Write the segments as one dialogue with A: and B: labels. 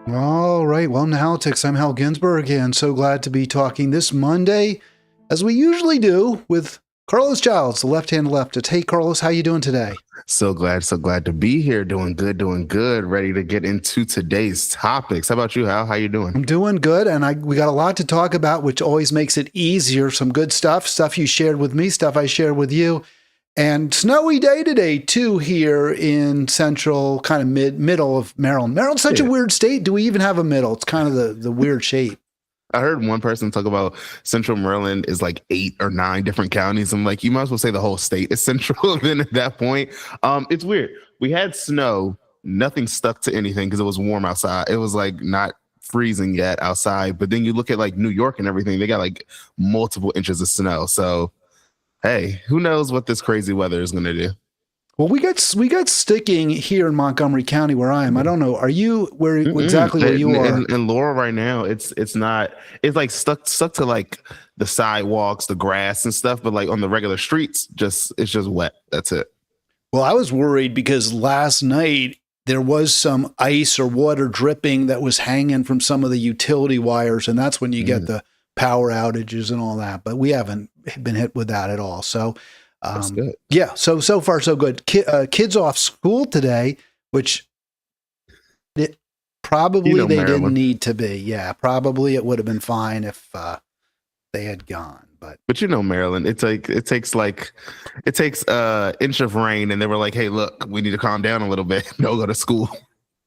A: All right. Welcome to Halitics. I'm Hal Ginsberg, and so glad to be talking this Monday, as we usually do, with Carlos Giles, the left-hand leftist. Hey, Carlos, how you doing today?
B: So glad to be here. Doing good. Ready to get into today's topics. How about you, Hal? How you doing?
A: I'm doing good, and we got a lot to talk about, which always makes it easier. Some good stuff you shared with me, stuff I shared with you, and snowy day today too here in central, kind of middle of Maryland. Maryland's such a weird state. Do we even have a middle? It's kind of the weird shape.
B: I heard one person talk about Central Maryland is like 8 or 9 different counties. I'm like, you might as well say the whole state is central. Then at that point, it's weird. We had snow. Nothing stuck to anything because it was warm outside. It was like not freezing yet outside. But then you look at like New York and everything, they got like multiple inches of snow. So, hey, who knows what this crazy weather is going to do?
A: Well, we got sticking here in Montgomery County where I am. I don't know. Are you exactly where you are?
B: In Laurel right now, it's not. It's like stuck to like the sidewalks, the grass and stuff. But like on the regular streets, it's just wet. That's it.
A: Well, I was worried because last night there was some ice or water dripping that was hanging from some of the utility wires, and that's when you get the power outages and all that. But we haven't been hit with that at all. So.
B: That's good.
A: Yeah, so far so good. Kids off school today, which probably they didn't need to be. Yeah, probably it would have been fine if they had gone.
B: But you know, Maryland, it takes inch of rain, and they were like, "Hey, look, we need to calm down a little bit. Don't go to school."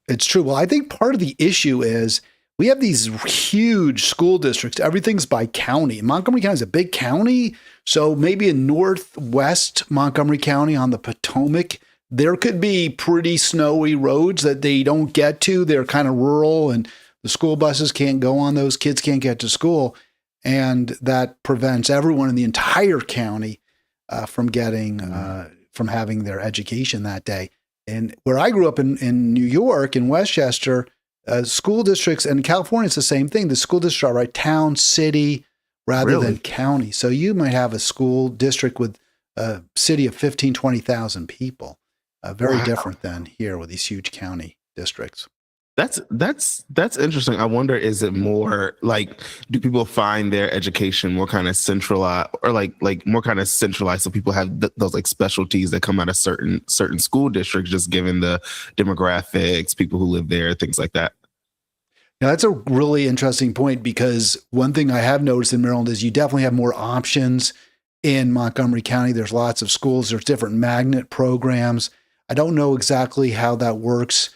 A: It's true. Well, I think part of the issue is we have these huge school districts. Everything's by county. Montgomery County is a big county. So maybe in northwest Montgomery County on the Potomac, there could be pretty snowy roads that they don't get to. They're kind of rural and the school buses can't go on those. Kids can't get to school. And that prevents everyone in the entire county from having their education that day. And where I grew up in New York, in Westchester, school districts, and in California, it's the same thing. The school districts are right town, city, rather than county. So you might have a school district with a city of 15, 20,000 people. Very different than here with these huge county districts.
B: That's interesting. I wonder, is it more like, do people find their education more kind of centralized, or like more kind of centralized, so people have those like specialties that come out of certain school districts, just given the demographics, people who live there, things like that?
A: Now, that's a really interesting point, because one thing I have noticed in Maryland is you definitely have more options in Montgomery County. There's lots of schools. There's different magnet programs. I don't know exactly how that works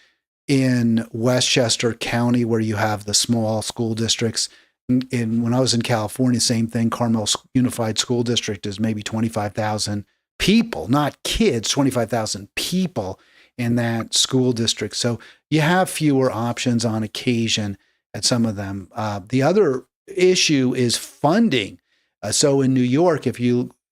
A: in Westchester County, where you have the small school districts. When I was in California, same thing. Carmel Unified School District is maybe 25,000 people, not kids, 25,000 people in that school district. So you have fewer options on occasion at some of them. The other issue is funding. So in New York,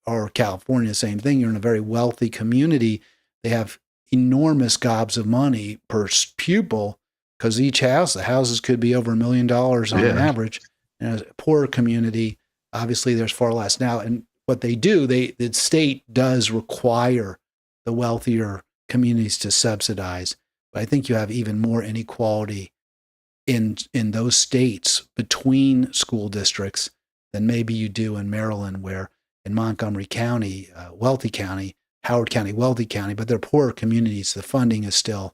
A: or California, same thing, you're in a very wealthy community. They have enormous gobs of money per pupil, because the houses could be over $1 million on average. In a poorer community, obviously there's far less. Now, and what they do, the state does require the wealthier communities to subsidize, but I think you have even more inequality in those states between school districts than maybe you do in Maryland, where in Montgomery County, wealthy county, Howard County, wealthy county, but they're poorer communities. The funding is still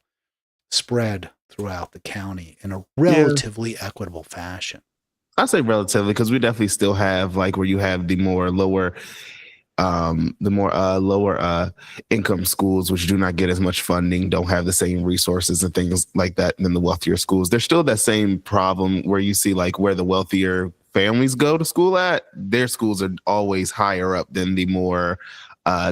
A: spread throughout the county in a relatively equitable fashion.
B: I say relatively, because we definitely still have like where you have the more lower income schools, which do not get as much funding, don't have the same resources and things like that than the wealthier schools. There's still that same problem where you see like where the wealthier families go to school at, their schools are always higher up than the more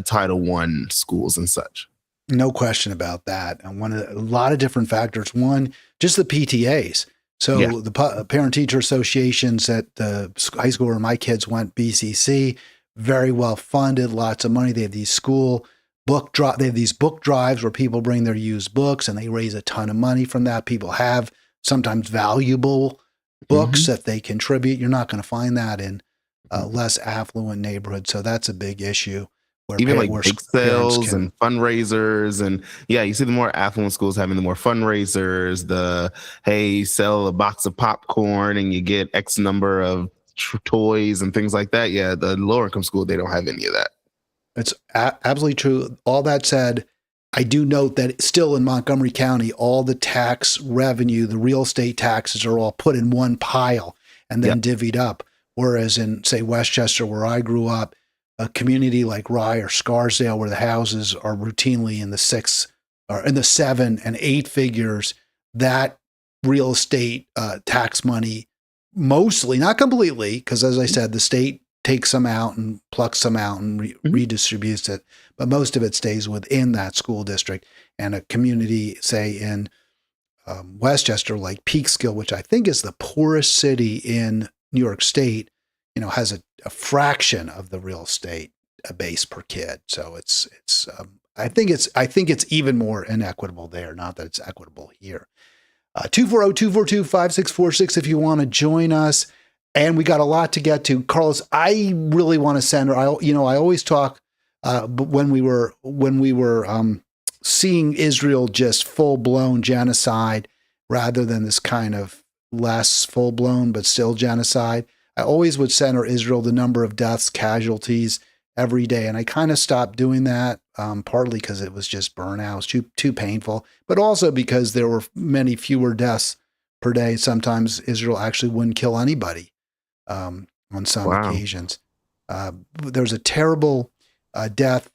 B: Title I schools and such.
A: No question about that. And a lot of different factors. One, just the PTAs. So the parent-teacher associations at the high school where my kids went, BCC, very well funded, lots of money. They have these book drives where people bring their used books and they raise a ton of money from that. People have sometimes valuable books that they contribute. You're not going to find that in less affluent neighborhoods. So that's a big issue.
B: even like
A: where
B: bake
A: parents
B: sales
A: can.
B: and fundraisers, and yeah, you see the more affluent schools having the more fundraisers, the hey, sell a box of popcorn and you get X number of toys and things like that. Yeah, the lower income school, they don't have any of that.
A: It's absolutely true. All that said, I do note that still in Montgomery County, all the tax revenue, the real estate taxes are all put in one pile and then divvied up. Whereas in, say, Westchester, where I grew up, a community like Rye or Scarsdale, where the houses are routinely in the 6 or in the 7 and 8 figures, that real estate tax money mostly, not completely, because as I said, the state takes some out and plucks some out and redistributes it, but most of it stays within that school district. And a community, say in Westchester, like Peekskill, which I think is the poorest city in New York State, has a fraction of the real estate base per kid. So it's I think it's even more inequitable there. Not that it's equitable here. 240-242-5646 if you want to join us. And we got a lot to get to. Carlos, I really want to send her. I always talk when we were seeing Israel just full blown genocide rather than this kind of less full blown but still genocide. I always would center Israel the number of deaths, casualties every day, and I kind of stopped doing that. Partly because it was just burnout, it was too painful, but also because there were many fewer deaths per day. Sometimes Israel actually wouldn't kill anybody. On some occasions. There was a terrible death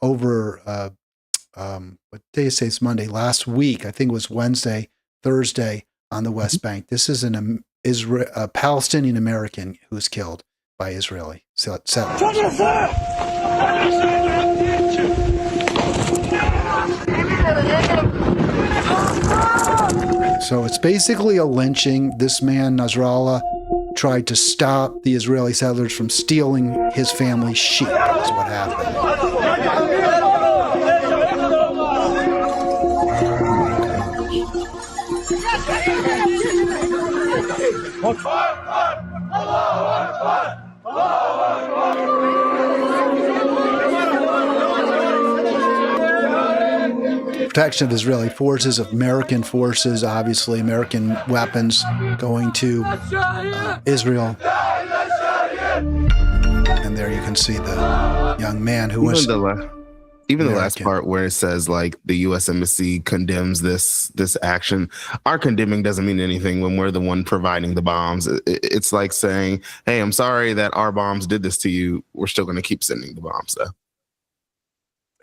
A: over, what day is it's Monday, last week, I think it was Wednesday, Thursday on the West Bank. This is a Palestinian American who was killed by Israeli settlers. So it's basically a lynching. This man, Nasrallah, tried to stop the Israeli settlers from stealing his family's sheep, is what happened. Protection of Israeli forces, of American forces, obviously American weapons going to Israel. And there you can see the young man who was
B: even the last part where it says like the U.S. Embassy condemns this action. Our condemning doesn't mean anything when we're the one providing the bombs. It's like saying, hey, I'm sorry that our bombs did this to you. We're still going to keep sending the bombs though.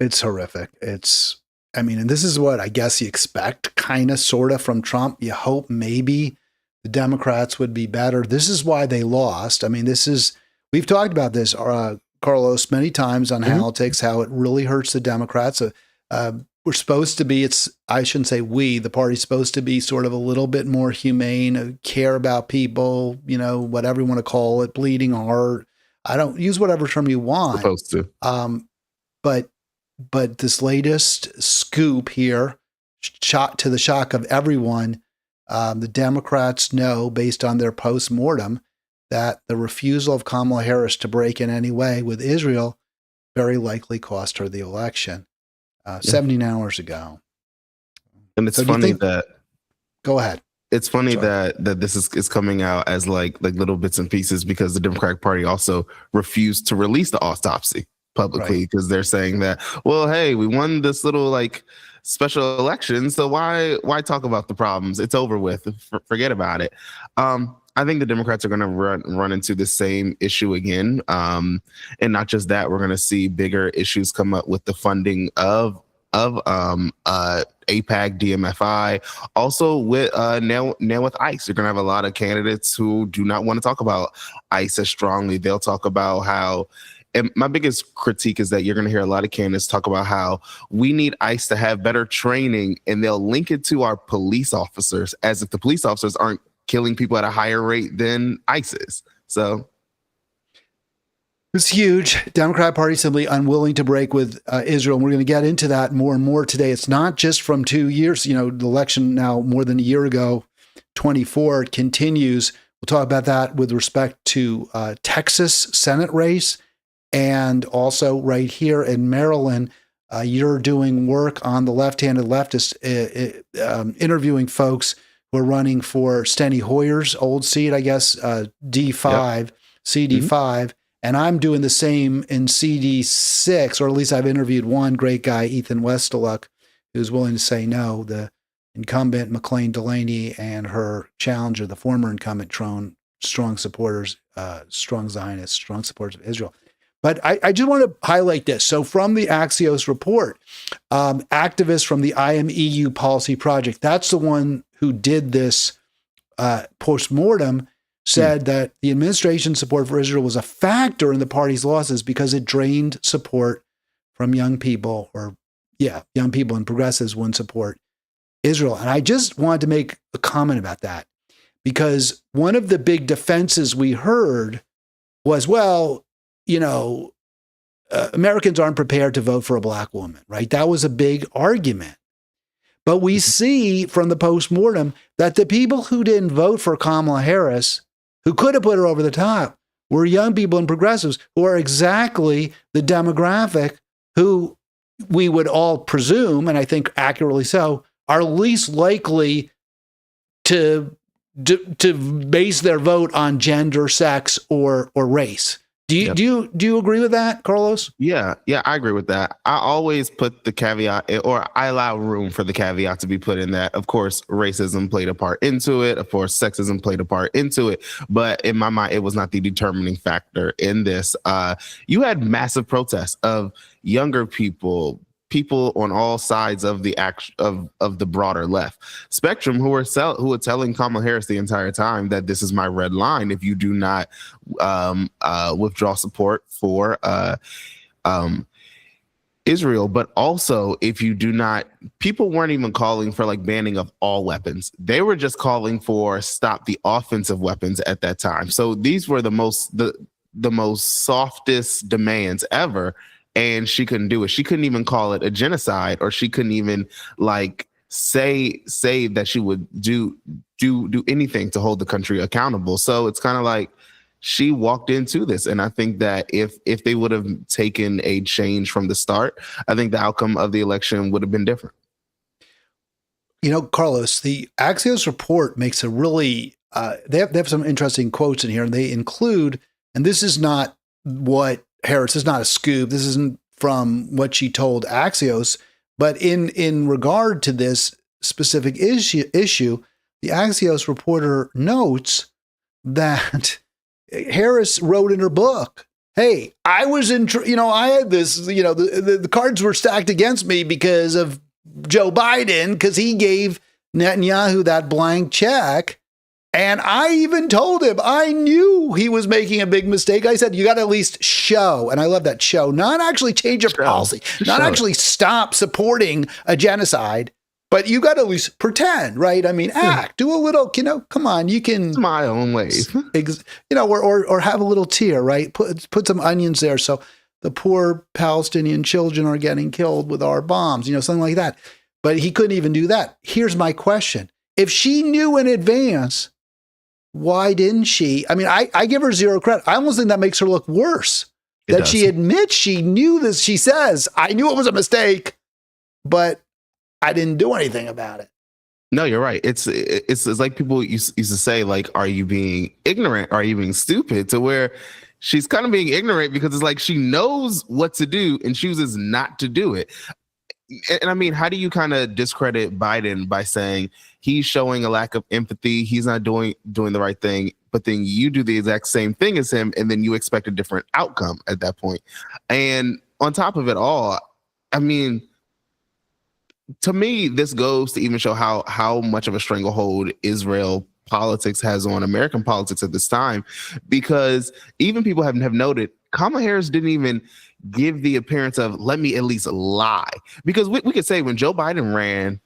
A: It's horrific. And this is what I guess you expect kind of sort of from Trump. You hope maybe the Democrats would be better. This is why they lost. We've talked about this, Carlos, many times on Halitics, how it really hurts the Democrats. We're supposed to be, I shouldn't say we, the party's supposed to be sort of a little bit more humane, care about people, whatever you want to call it, bleeding heart. I don't use whatever term you want.
B: Supposed to.
A: But this latest scoop here, to the shock of everyone, the Democrats know, based on their post-mortem, that the refusal of Kamala Harris to break in any way with Israel very likely cost her the election 17 hours ago.
B: And it's funny that...
A: Go ahead.
B: It's funny that this is coming out as like little bits and pieces because the Democratic Party also refused to release the autopsy publicly because they're saying that, well, hey, we won this little like special election, so why talk about the problems? It's over with. Forget about it. I think the Democrats are going to run into the same issue again, and not just that. We're going to see bigger issues come up with the funding of AIPAC, DMFI, also with now with ICE. You're going to have a lot of candidates who do not want to talk about ICE as strongly. They'll talk about how. And my biggest critique is that you're going to hear a lot of candidates talk about how we need ICE to have better training, and they'll link it to our police officers as if the police officers aren't killing people at a higher rate than ICE is. So
A: it's huge. Democrat Party simply unwilling to break with Israel. And we're going to get into that more and more today. It's not just from 2 years. The election now more than a year ago, 24, continues. We'll talk about that with respect to Texas Senate race And also right here in Maryland, you're doing work on the left-handed leftist, interviewing folks who are running for Steny Hoyer's old seat, I guess, D5,
B: Yep.
A: CD5. And I'm doing the same in CD6, or at least I've interviewed one great guy, Ethan Westeluk, who's willing to say no. The incumbent, McLean Delaney, and her challenger, the former incumbent, Trone, strong supporters, strong Zionists, strong supporters of Israel. But I just want to highlight this. So from the Axios report, activists from the IMEU Policy Project, that's the one who did this postmortem, said that the administration's support for Israel was a factor in the party's losses because it drained support from young people, young people and progressives wouldn't support Israel. And I just wanted to make a comment about that, because one of the big defenses we heard was, well, Americans aren't prepared to vote for a black woman, right? That was a big argument. But we see from the postmortem that the people who didn't vote for Kamala Harris, who could have put her over the top, were young people and progressives who are exactly the demographic who we would all presume, and I think accurately so, are least likely to base their vote on gender, sex, or race. Do you agree with that, Carlos?
B: Yeah, I agree with that. I always put the caveat, or I allow room for the caveat to be put in that. Of course, racism played a part into it. Of course, sexism played a part into it. But in my mind, it was not the determining factor in this. You had massive protests of younger people on all sides of the of the broader left spectrum who were telling Kamala Harris the entire time that this is my red line if you do not withdraw support for Israel. But also, if you do not, people weren't even calling for like banning of all weapons. They were just calling for stop the offensive weapons at that time. So these were the most softest demands ever. And she couldn't do it. She couldn't even call it a genocide, or she couldn't even like say that she would do anything to hold the country accountable. So it's kind of like she walked into this. And I think that if they would have taken a change from the start, I think the outcome of the election would have been different.
A: Carlos, the Axios report makes a really, they have some interesting quotes in here, and they include, and this is not what Harris, is not a scoop. This isn't from what she told Axios, but in regard to this specific issue, the Axios reporter notes that Harris wrote in her book, "Hey, I was I had this, the cards were stacked against me because of Joe Biden, because he gave Netanyahu that blank check. And I even told him, I knew he was making a big mistake. I said, you got to at least show," and I love that, show, not actually change your policy, not actually stop supporting a genocide, but you got to at least pretend, right? I mean, act, do a little, come on, you can.
B: It's my own way.
A: Or have a little tear, right? Put some onions there so the poor Palestinian children are getting killed with our bombs, something like that. But he couldn't even do that. Here's my question. If she knew in advance, why didn't she? I mean, I give her zero credit. I almost think that makes her look worse. She admits she knew this. She says, I knew it was a mistake, but I didn't do anything about it.
B: No, you're right. It's like people used to say, like, are you being ignorant? Are you being stupid? To where she's kind of being ignorant because it's like she knows what to do and chooses not to do it. And I mean, how do you kind of discredit Biden by saying he's showing a lack of empathy, he's not doing the right thing, but then you do the exact same thing as him, and then you expect a different outcome at that point? And on top of it all, I mean, to me, this goes to even show how much of a stranglehold Israel politics has on American politics at this time, because even people have noted Kamala Harris didn't even give the appearance of, let me at least lie. Because we could say when Joe Biden ran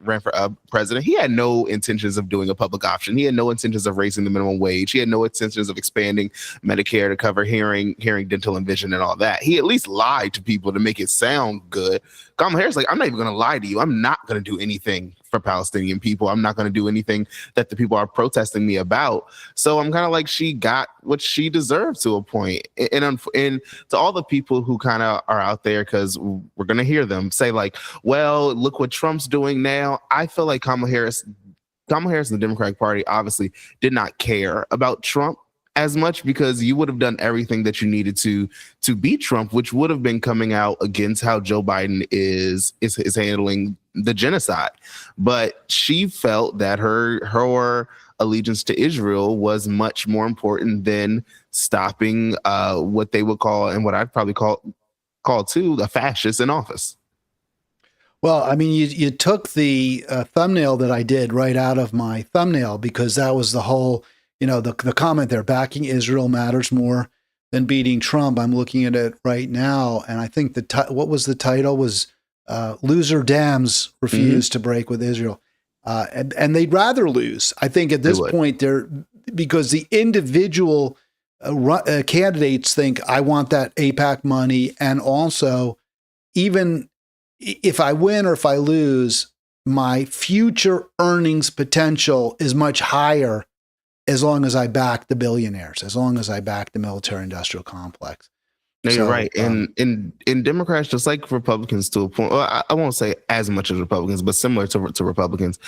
B: for president, he had no intentions of doing a public option. He had no intentions of raising the minimum wage. He had no intentions of expanding Medicare to cover hearing, dental, and vision and all that. He at least lied to people to make it sound good. Kamala Harris, like, I'm not even going to lie to you. I'm not going to do anything for Palestinian people. I'm not going to do anything that the people are protesting me about. So I'm kind of like, she got what she deserved to a point. And to all the people who kind of are out there, because we're going to hear them say like, well, look what Trump's doing now. I feel like Kamala Harris and the Democratic Party obviously did not care about Trump as much, because you would have done everything that you needed to beat Trump, which would have been coming out against how Joe Biden is handling the genocide. But she felt that her allegiance to Israel was much more important than stopping what they would call, and what I'd probably call too, the fascists in office.
A: Well, I mean, you took the thumbnail that I did right out of my thumbnail, because that was the whole, the comment there, backing Israel matters more than beating Trump. I'm looking at it right now, and I think what was the title was Loser Dems refuse to break with Israel. And they'd rather lose. I think at this point, because the individual candidates think, I want that AIPAC money, and also, even if I win or if I lose, my future earnings potential is much higher as long as I back the billionaires, as long as I back the military industrial complex.
B: No, you're right. And in Democrats, just like Republicans to a point, well, I won't say as much as Republicans, but similar to Republicans,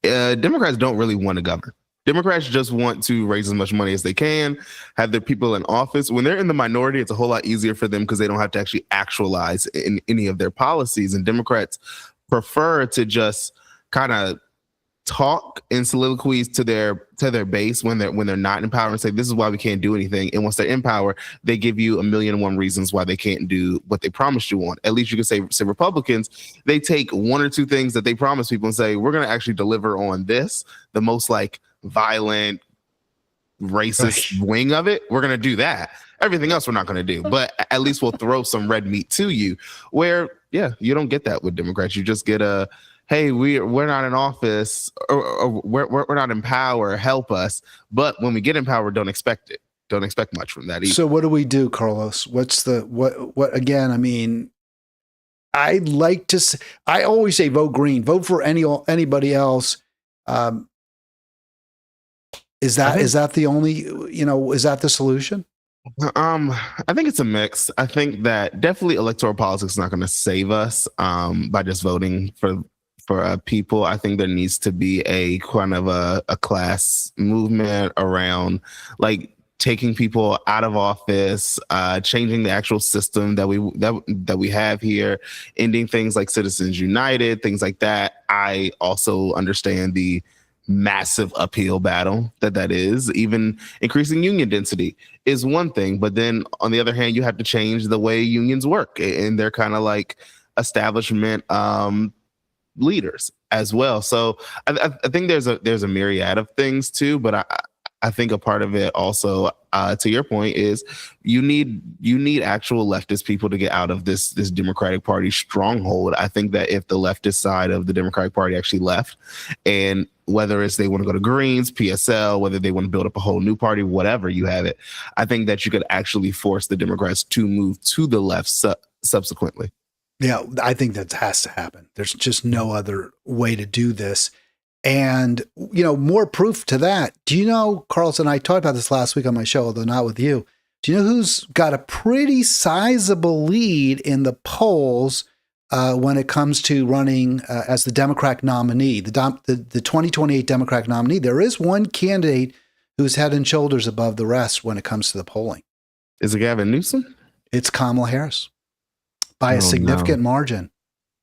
B: Democrats don't really want to govern. Democrats just want to raise as much money as they can, have their people in office. When they're in the minority, it's a whole lot easier for them because they don't have to actually actualize in any of their policies. And Democrats prefer to just kind of talk in soliloquies to their base when they're not in power, and say, this is why we can't do anything. And once they're in power, they give you 1,000,001 reasons why they can't do what they promised you on. At least you could say Republicans, they take one or two things that they promise people and say, we're going to actually deliver on this, the most like violent, racist wing of it. We're going to do that. Everything else we're not going to do, but at least we'll throw some red meat to you. Where, you don't get that with Democrats. You just get a, hey, we're not in office, or we're not in power, help us. But when we get in power, don't expect it. Don't expect much from that either.
A: So what do we do, Carlos? What again? I mean, I always say vote green, vote for anybody else. Is that the only, is that the solution?
B: I think it's a mix. I think that definitely electoral politics is not going to save us by just voting for people. I think there needs to be a kind of a class movement around like taking people out of office, changing the actual system that we have here, ending things like Citizens United, things like that. I also understand the massive uphill battle that is. Even increasing union density is one thing, but then on the other hand, you have to change the way unions work, and they're kind of like establishment leaders as well. So I think there's a myriad of things too, but I think a part of it also, to your point, is you need actual leftist people to get out of this Democratic Party stronghold. I think that if the leftist side of the Democratic Party actually left, and whether it's they want to go to Greens, PSL, whether they want to build up a whole new party, whatever you have it, I think that you could actually force the Democrats to move to the left subsequently.
A: Yeah, I think that has to happen. There's just no other way to do this. And, more proof to that. Do you know, Carlson, I talked about this last week on my show, although not with you. Do you know who's got a pretty sizable lead in the polls when it comes to running as the Democratic nominee, the 2028 Democratic nominee? There is one candidate who's head and shoulders above the rest when it comes to the polling.
B: Is it Gavin Newsom?
A: It's Kamala Harris by a significant margin.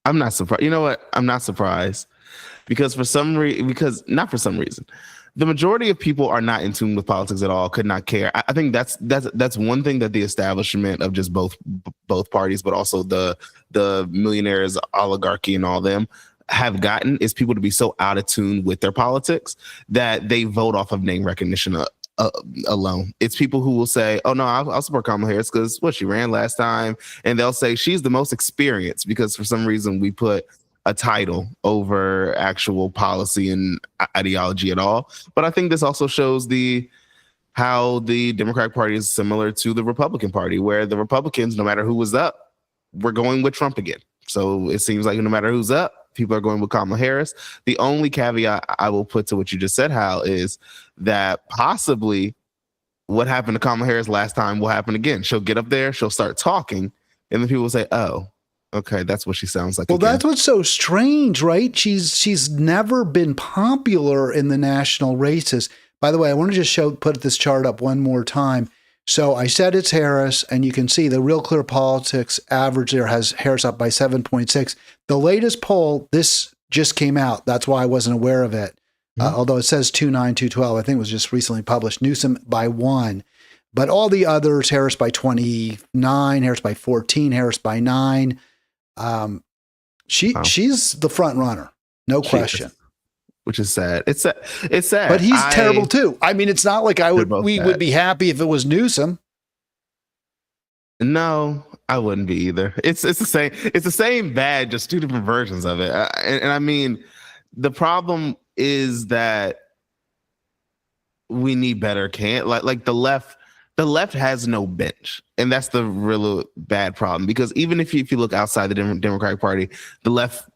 B: I'm not surprised. You know what? I'm not surprised. Because not for some reason, the majority of people are not in tune with politics at all, could not care. I think that's one thing that the establishment of just both parties, but also the millionaires, oligarchy, and all them have gotten, is people to be so out of tune with their politics that they vote off of name recognition alone. It's people who will say, oh no, I'll support Kamala Harris because she ran last time, and they'll say she's the most experienced because for some reason we put a title over actual policy and ideology at all. But I think this also shows how the Democratic Party is similar to the Republican Party, where the Republicans, no matter who was up, we're going with Trump again. So it seems like no matter who's up, people are going with Kamala Harris. The only caveat I will put to what you just said, Hal, is that possibly what happened to Kamala Harris last time will happen again. She'll get up there, she'll start talking, and then people will say, "Oh, okay, that's what she sounds like."
A: Well,
B: again.
A: that's what's so strange, right? She's never been popular in the national races. By the way, I want to just put this chart up one more time. So I said it's Harris, and you can see the Real Clear Politics average there has Harris up by 7.6. The latest poll, this just came out. That's why I wasn't aware of it. Although it says 2.9, 2.12, I think it was just recently published. Newsom by 1. But all the others, Harris by 29, Harris by 14, Harris by 9. She's the front runner, no question.
B: Which is sad. It's sad.
A: But he's terrible too. I mean, it's not like we would be happy if it was Newsom.
B: No, I wouldn't be either. It's the same. It's the same bad, just two different versions of it. And I mean, the problem is that we need better like the left. The left has no bench, and that's the real bad problem. Because even if you look outside the Democratic Party, the left.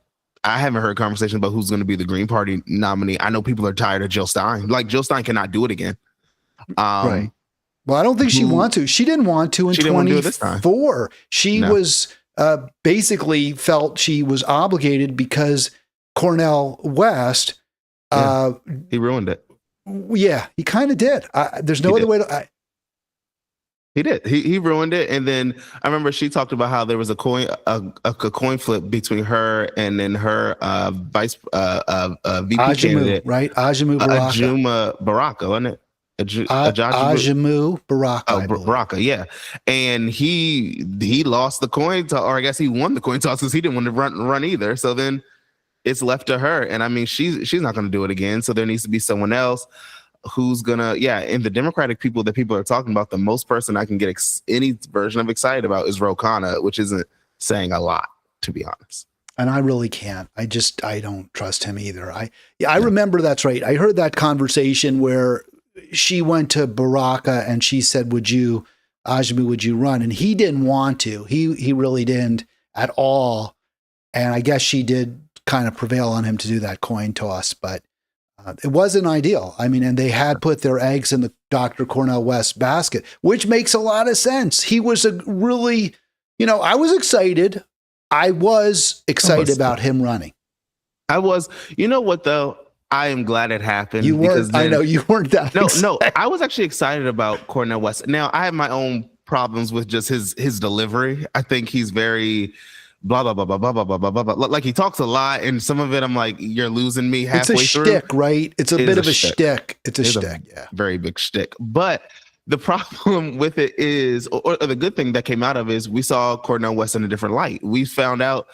B: I haven't heard conversations about who's going to be the Green Party nominee. I know people are tired of Jill Stein. Like, Jill Stein cannot do it again.
A: Right. Well, I don't think she wants to. She didn't want to in 24. She was basically felt she was obligated because Cornel West.
B: He ruined it.
A: Yeah, he kind of did. There's no other way to.
B: He did. He ruined it. And then I remember she talked about how there was a coin flip between her and then her vice VP candidate,
A: right? Ajuma
B: Baraka, wasn't it?
A: Ajamu Baraka.
B: Oh, Baraka, yeah. And he lost the coin toss, or I guess he won the coin toss because he didn't want to run either. So then it's left to her. And I mean, she's not going to do it again. So there needs to be someone else who's gonna, and the Democratic people that people are talking about, the most person I can get any version of excited about is Ro Khanna, which isn't saying a lot, to be honest.
A: And I really can't. I don't trust him either. I remember, that's right. I heard that conversation where she went to Baraka and she said, would you run? And he didn't want to. He really didn't at all. And I guess she did kind of prevail on him to do that coin toss, but it wasn't ideal. I mean, and they had put their eggs in the Dr. Cornel West basket, which makes a lot of sense. He was a really, I was excited. About him running.
B: I was. You know what, though? I am glad it happened.
A: You weren't. I know you weren't that.
B: No. I was actually excited about Cornel West. Now, I have my own problems with just his delivery. I think he's very blah blah blah blah blah blah blah blah blah. Like, he talks a lot, and some of it I'm like, you're losing me halfway through.
A: It's a shtick, right? It's a bit of a shtick. It's a shtick, yeah,
B: very big shtick. But the problem with it is, or the good thing that came out of it is, we saw Cornel West in a different light. We found out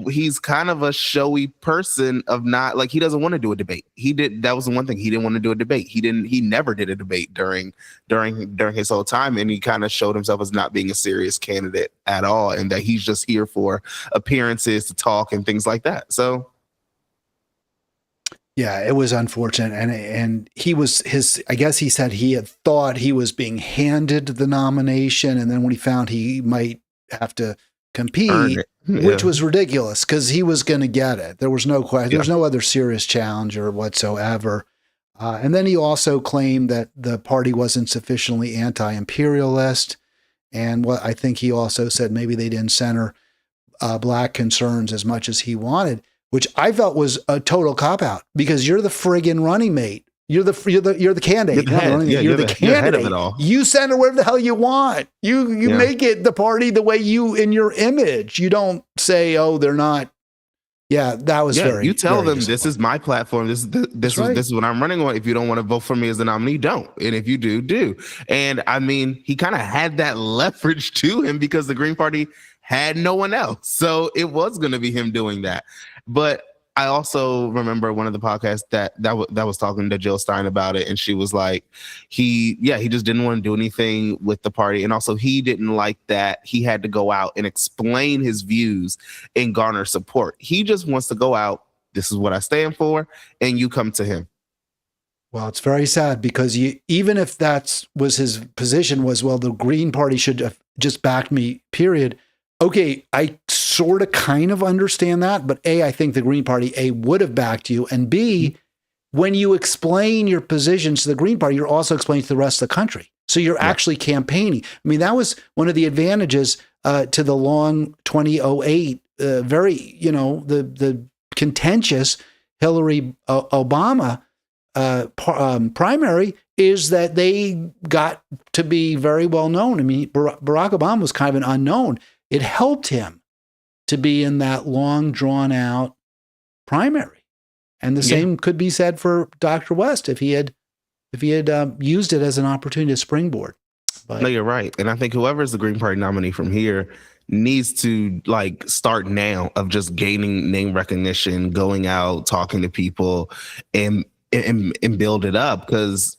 B: he's kind of a showy person of not, like, he doesn't want to do a debate. That was the one thing. He didn't want to do a debate. He never did a debate during his whole time. And he kind of showed himself as not being a serious candidate at all. And that he's just here for appearances, to talk and things like that. So.
A: Yeah, it was unfortunate. And he was I guess he said he had thought he was being handed the nomination. And then when he found he might have to compete, which was ridiculous, because he was going to get it. There was no question. There was no other serious challenger whatsoever. And then he also claimed that the party wasn't sufficiently anti-imperialist. And what I think he also said, maybe they didn't center Black concerns as much as he wanted, which I felt was a total cop-out, because you're the friggin' running mate. You're the candidate. You're the candidate.
B: You're head of it all.
A: You center whatever the hell you want. You make it the party the way in your image. You don't say, oh, they're not. Yeah, that was very.
B: You tell them, this is my platform. This is what I'm running on. If you don't want to vote for me as the nominee, don't. And if you do, do. And I mean, he kind of had that leverage to him because the Green Party had no one else. So it was going to be him doing that. But I also remember one of the podcasts that was talking to Jill Stein about it, and she was like, he just didn't want to do anything with the party, and also he didn't like that he had to go out and explain his views and garner support. He just wants to go out, this is what I stand for, and you come to him.
A: Well, it's very sad, because even if that was his position, was, well, the Green Party should have just backed me, period. Okay, I sort of kind of understand that. But A, I think the Green Party, A, would have backed you. And B, when you explain your positions to the Green Party, you're also explaining to the rest of the country. So you're actually campaigning. I mean, that was one of the advantages to the long 2008, very, the contentious Hillary Obama primary, is that they got to be very well known. I mean, Barack Obama was kind of an unknown. It helped him to be in that long, drawn out primary. And the same could be said for Dr. West if he had used it as an opportunity to springboard. But,
B: no, you're right. And I think whoever is the Green Party nominee from here needs to start now of just gaining name recognition, going out, talking to people and build it up. Because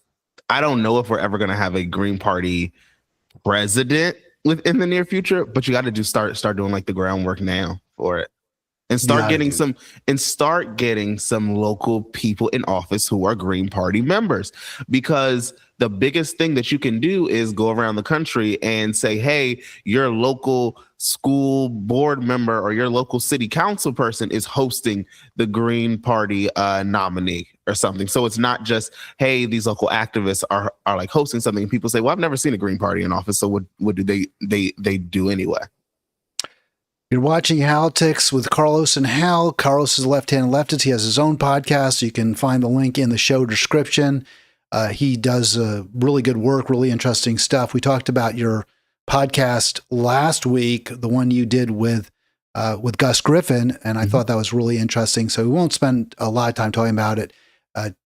B: I don't know if we're ever going to have a Green Party president within the near future, but you got to start doing the groundwork now for it. And start getting some local people in office who are Green Party members, because the biggest thing that you can do is go around the country and say, hey, your local school board member or your local city council person is hosting the Green Party nominee or something. So it's not just, hey, these local activists are hosting something. And people say, well, I've never seen a Green Party in office. So what do they do anyway?
A: You're watching Halitics with Carlos and Hal. Carlos is a left-handed leftist. He has his own podcast. You can find the link in the show description. He does really good work, really interesting stuff. We talked about your podcast last week, the one you did with Gus Griffin, and I thought that was really interesting. So we won't spend a lot of time talking about it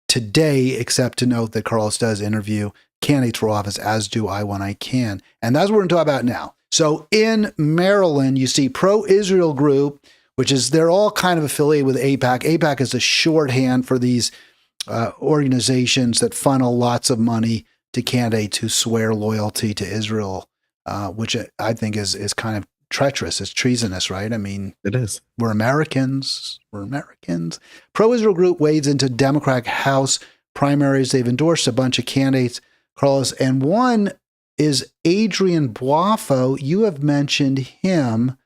A: today, except to note that Carlos does interview candidates for office, as do I when I can. And that's what we're going to talk about now. So in Maryland, you see Pro-Israel Group, which is, they're all kind of affiliated with AIPAC. AIPAC is a shorthand for these organizations that funnel lots of money to candidates who swear loyalty to Israel, which I think is kind of treacherous. It's treasonous, right? I mean,
B: it is.
A: We're Americans. Pro-Israel Group wades into Democratic House primaries. They've endorsed a bunch of candidates, Carlos, and one is Adrian Boifo. You have mentioned him.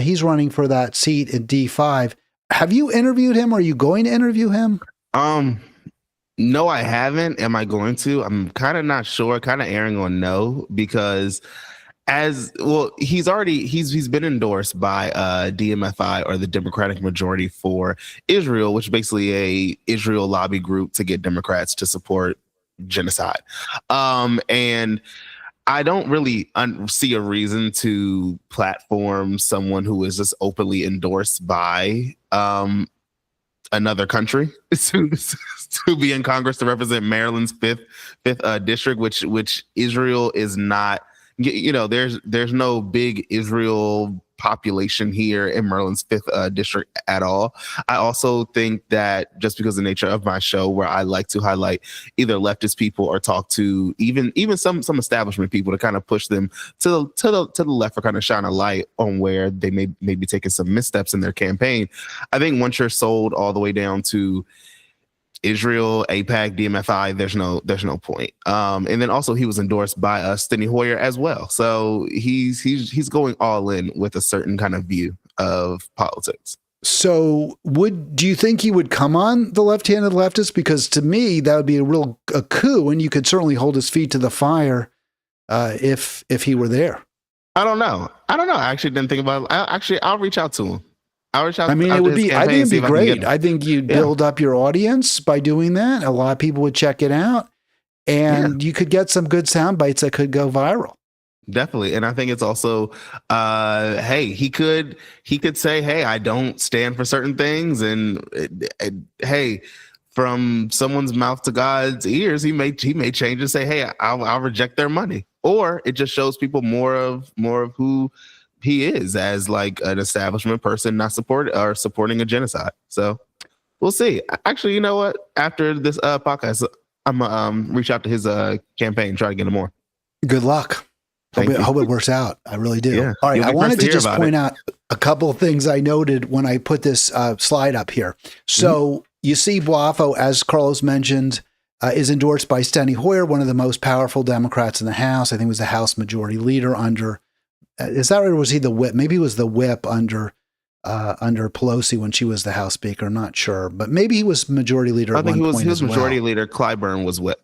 A: He's running for that seat in D5. Have you interviewed him? Or are you going to interview him?
B: No, I haven't. Am I going to? I'm kind of not sure, kind of erring on no, because he's been endorsed by DMFI, or the Democratic Majority for Israel, which is basically a Israel lobby group to get Democrats to support genocide. And I don't really see a reason to platform someone who is just openly endorsed by another country to be in Congress to represent Maryland's fifth district, which Israel is not. There's no big Israel population here in Maryland's 5th district at all. I also think that just because of the nature of my show, where I like to highlight either leftist people or talk to even some establishment people to kind of push them to the left, or kind of shine a light on where they may be taking some missteps in their campaign. I think once you're sold all the way down to Israel, AIPAC, DMFI, there's no point. And then also he was endorsed by Steny Hoyer as well. So he's going all in with a certain kind of view of politics.
A: So do you think he would come on the left-handed leftist? Because to me, that would be a coup, and you could certainly hold his feet to the fire if he were there.
B: I don't know. I actually didn't think about it. I'll reach out to him. I think it'd be great. I think you'd build up your audience by doing that. A lot of people would check it out, and you could get some good sound bites that could go viral. Definitely. And I think it's also, hey, he could say, hey, I don't stand for certain things. And hey, from someone's mouth to God's ears, he may change and say, hey, I'll reject their money. Or it just shows people more of who he is as like an establishment person, not supporting a genocide. So we'll see. Actually, you know what? After this podcast, I'm gonna reach out to his campaign, try to get him more.
A: Good luck. I hope it works out. I really do. Yeah. All right. I wanted to just point out a couple of things I noted when I put this slide up here. So you see Boifo, as Carlos mentioned, is endorsed by Steny Hoyer, one of the most powerful Democrats in the House. I think he was the House Majority Leader under is that right, or was he the whip? Maybe he was the whip under Pelosi when she was the House Speaker. I'm not sure, but maybe he was majority leader.
B: I think
A: one
B: he was majority
A: well.
B: leader. Clyburn was whip.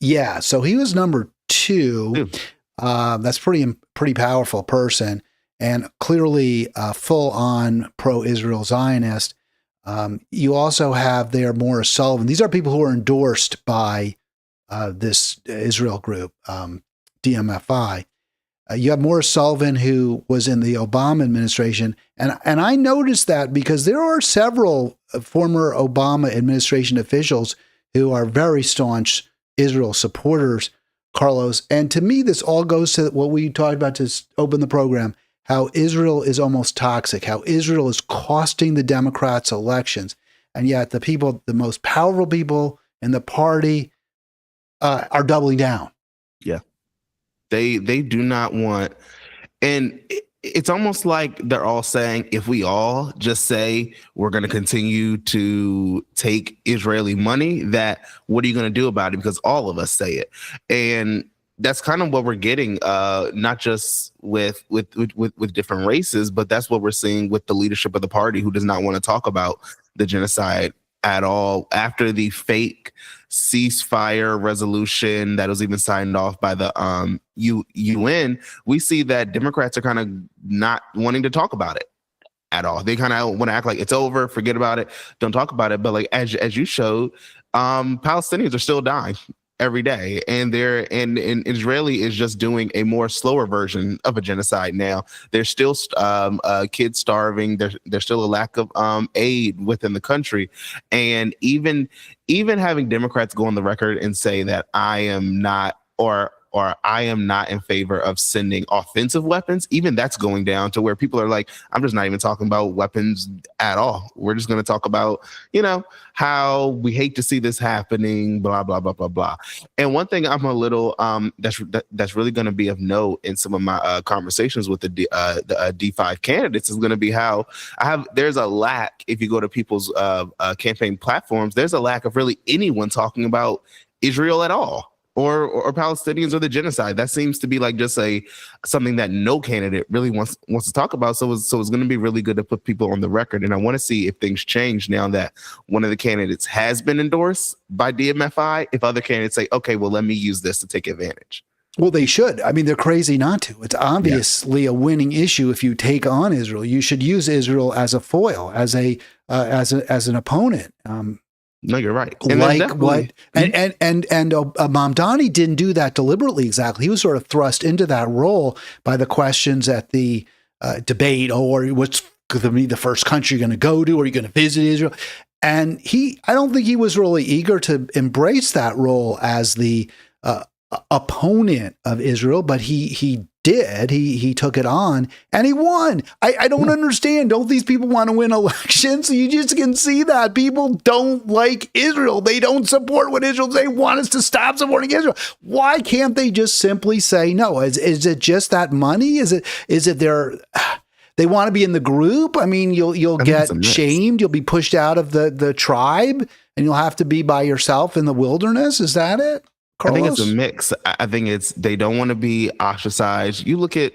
A: Yeah, so he was number 2. That's pretty powerful person, and clearly full on pro-Israel Zionist. You also have there Morris Sullivan. These are people who are endorsed by this Israel group, DMFI. You have Morris Sullivan, who was in the Obama administration, and I noticed that because there are several former Obama administration officials who are very staunch Israel supporters, Carlos. And to me, this all goes to what we talked about to open the program, how Israel is almost toxic, how Israel is costing the Democrats elections. And yet the people, the most powerful people in the party are doubling down.
B: Yeah. They do not want, and it's almost like they're all saying, if we all just say we're going to continue to take Israeli money, that what are you going to do about it? Because all of us say it. And that's kind of what we're getting, not just with different races, but that's what we're seeing with the leadership of the party, who does not want to talk about the genocide at all. After the fake ceasefire resolution that was even signed off by the UN, we see that Democrats are kind of not wanting to talk about it at all. They kind of want to act like it's over, forget about it, don't talk about it. But like as you showed, Palestinians are still dying every day, and Israeli is just doing a more slower version of a genocide now. There's still kids starving. There's still a lack of aid within the country, and even having Democrats go on the record and say that I am not in favor of sending offensive weapons, even that's going down to where people are like, I'm just not even talking about weapons at all. We're just going to talk about, how we hate to see this happening, blah, blah, blah, blah, blah. And one thing I'm a little, that's really going to be of note in some of my conversations with the D5 candidates is going to be how there's a lack, if you go to people's campaign platforms, there's a lack of really anyone talking about Israel at all. Or Palestinians or the genocide. That seems to be like just something that no candidate really wants to talk about. So it's going to be really good to put people on the record. And I want to see if things change now that one of the candidates has been endorsed by DMFI. If other candidates say, okay, well, let me use this to take advantage.
A: Well, they should. I mean, they're crazy not to. It's obviously a winning issue if you take on Israel. You should use Israel as a foil, as an opponent.
B: No, you're right.
A: And Mamdani didn't do that deliberately. Exactly, he was sort of thrust into that role by the questions at the debate. Or what's going to be the first country you're going to go to? Or are you going to visit Israel? And I don't think he was really eager to embrace that role as the opponent of Israel, but he did. He took it on and he won. I don't understand. Don't these people want to win elections? You just can see that people don't like Israel. They don't support what Israel. They want us to stop supporting Israel. Why can't they just simply say no? Is it just that money? Is it they want to be in the group? I mean, you'll get shamed. You'll be pushed out of the tribe, and you'll have to be by yourself in the wilderness. Is that it? Carlos?
B: I think it's a mix. I think they don't want to be ostracized. You look at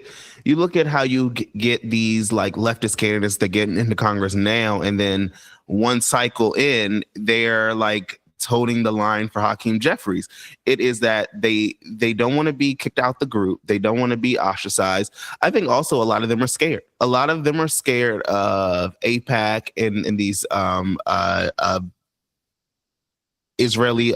B: how you get these like leftist candidates that get into Congress now, and then one cycle in, they're like toting the line for Hakeem Jeffries. It is that they don't want to be kicked out the group. They don't want to be ostracized. I think also a lot of them are scared. A lot of them are scared of AIPAC and these Israeli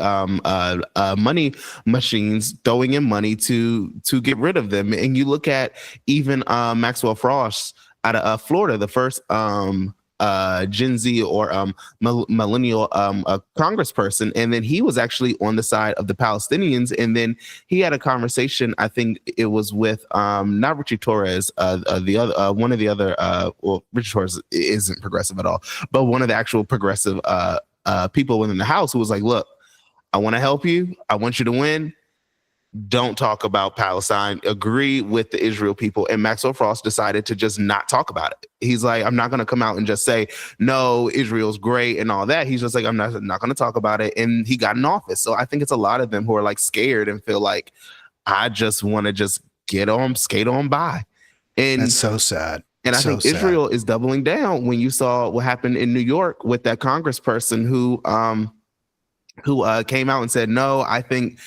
B: money machines throwing in money to get rid of them. And you look at even Maxwell Frost out of Florida, the first Gen Z or millennial congressperson, and then he was actually on the side of the Palestinians. And then he had a conversation, I think it was with not Richie Torres, the other one of the other. Well, Richie Torres isn't progressive at all, but one of the actual progressive people within the House who was like, look, I want to help you. I want you to win. Don't talk about Palestine. Agree with the Israel people. And Maxwell Frost decided to just not talk about it. He's like, I'm not going to come out and just say, no, Israel's great and all that. He's just like, I'm not going to talk about it. And he got in office. So I think it's a lot of them who are like scared and feel like, I just want to just skate on by. And
A: That's so sad.
B: And I
A: So
B: think
A: sad.
B: Israel is doubling down when you saw what happened in New York with that congressperson who came out and said, no, I think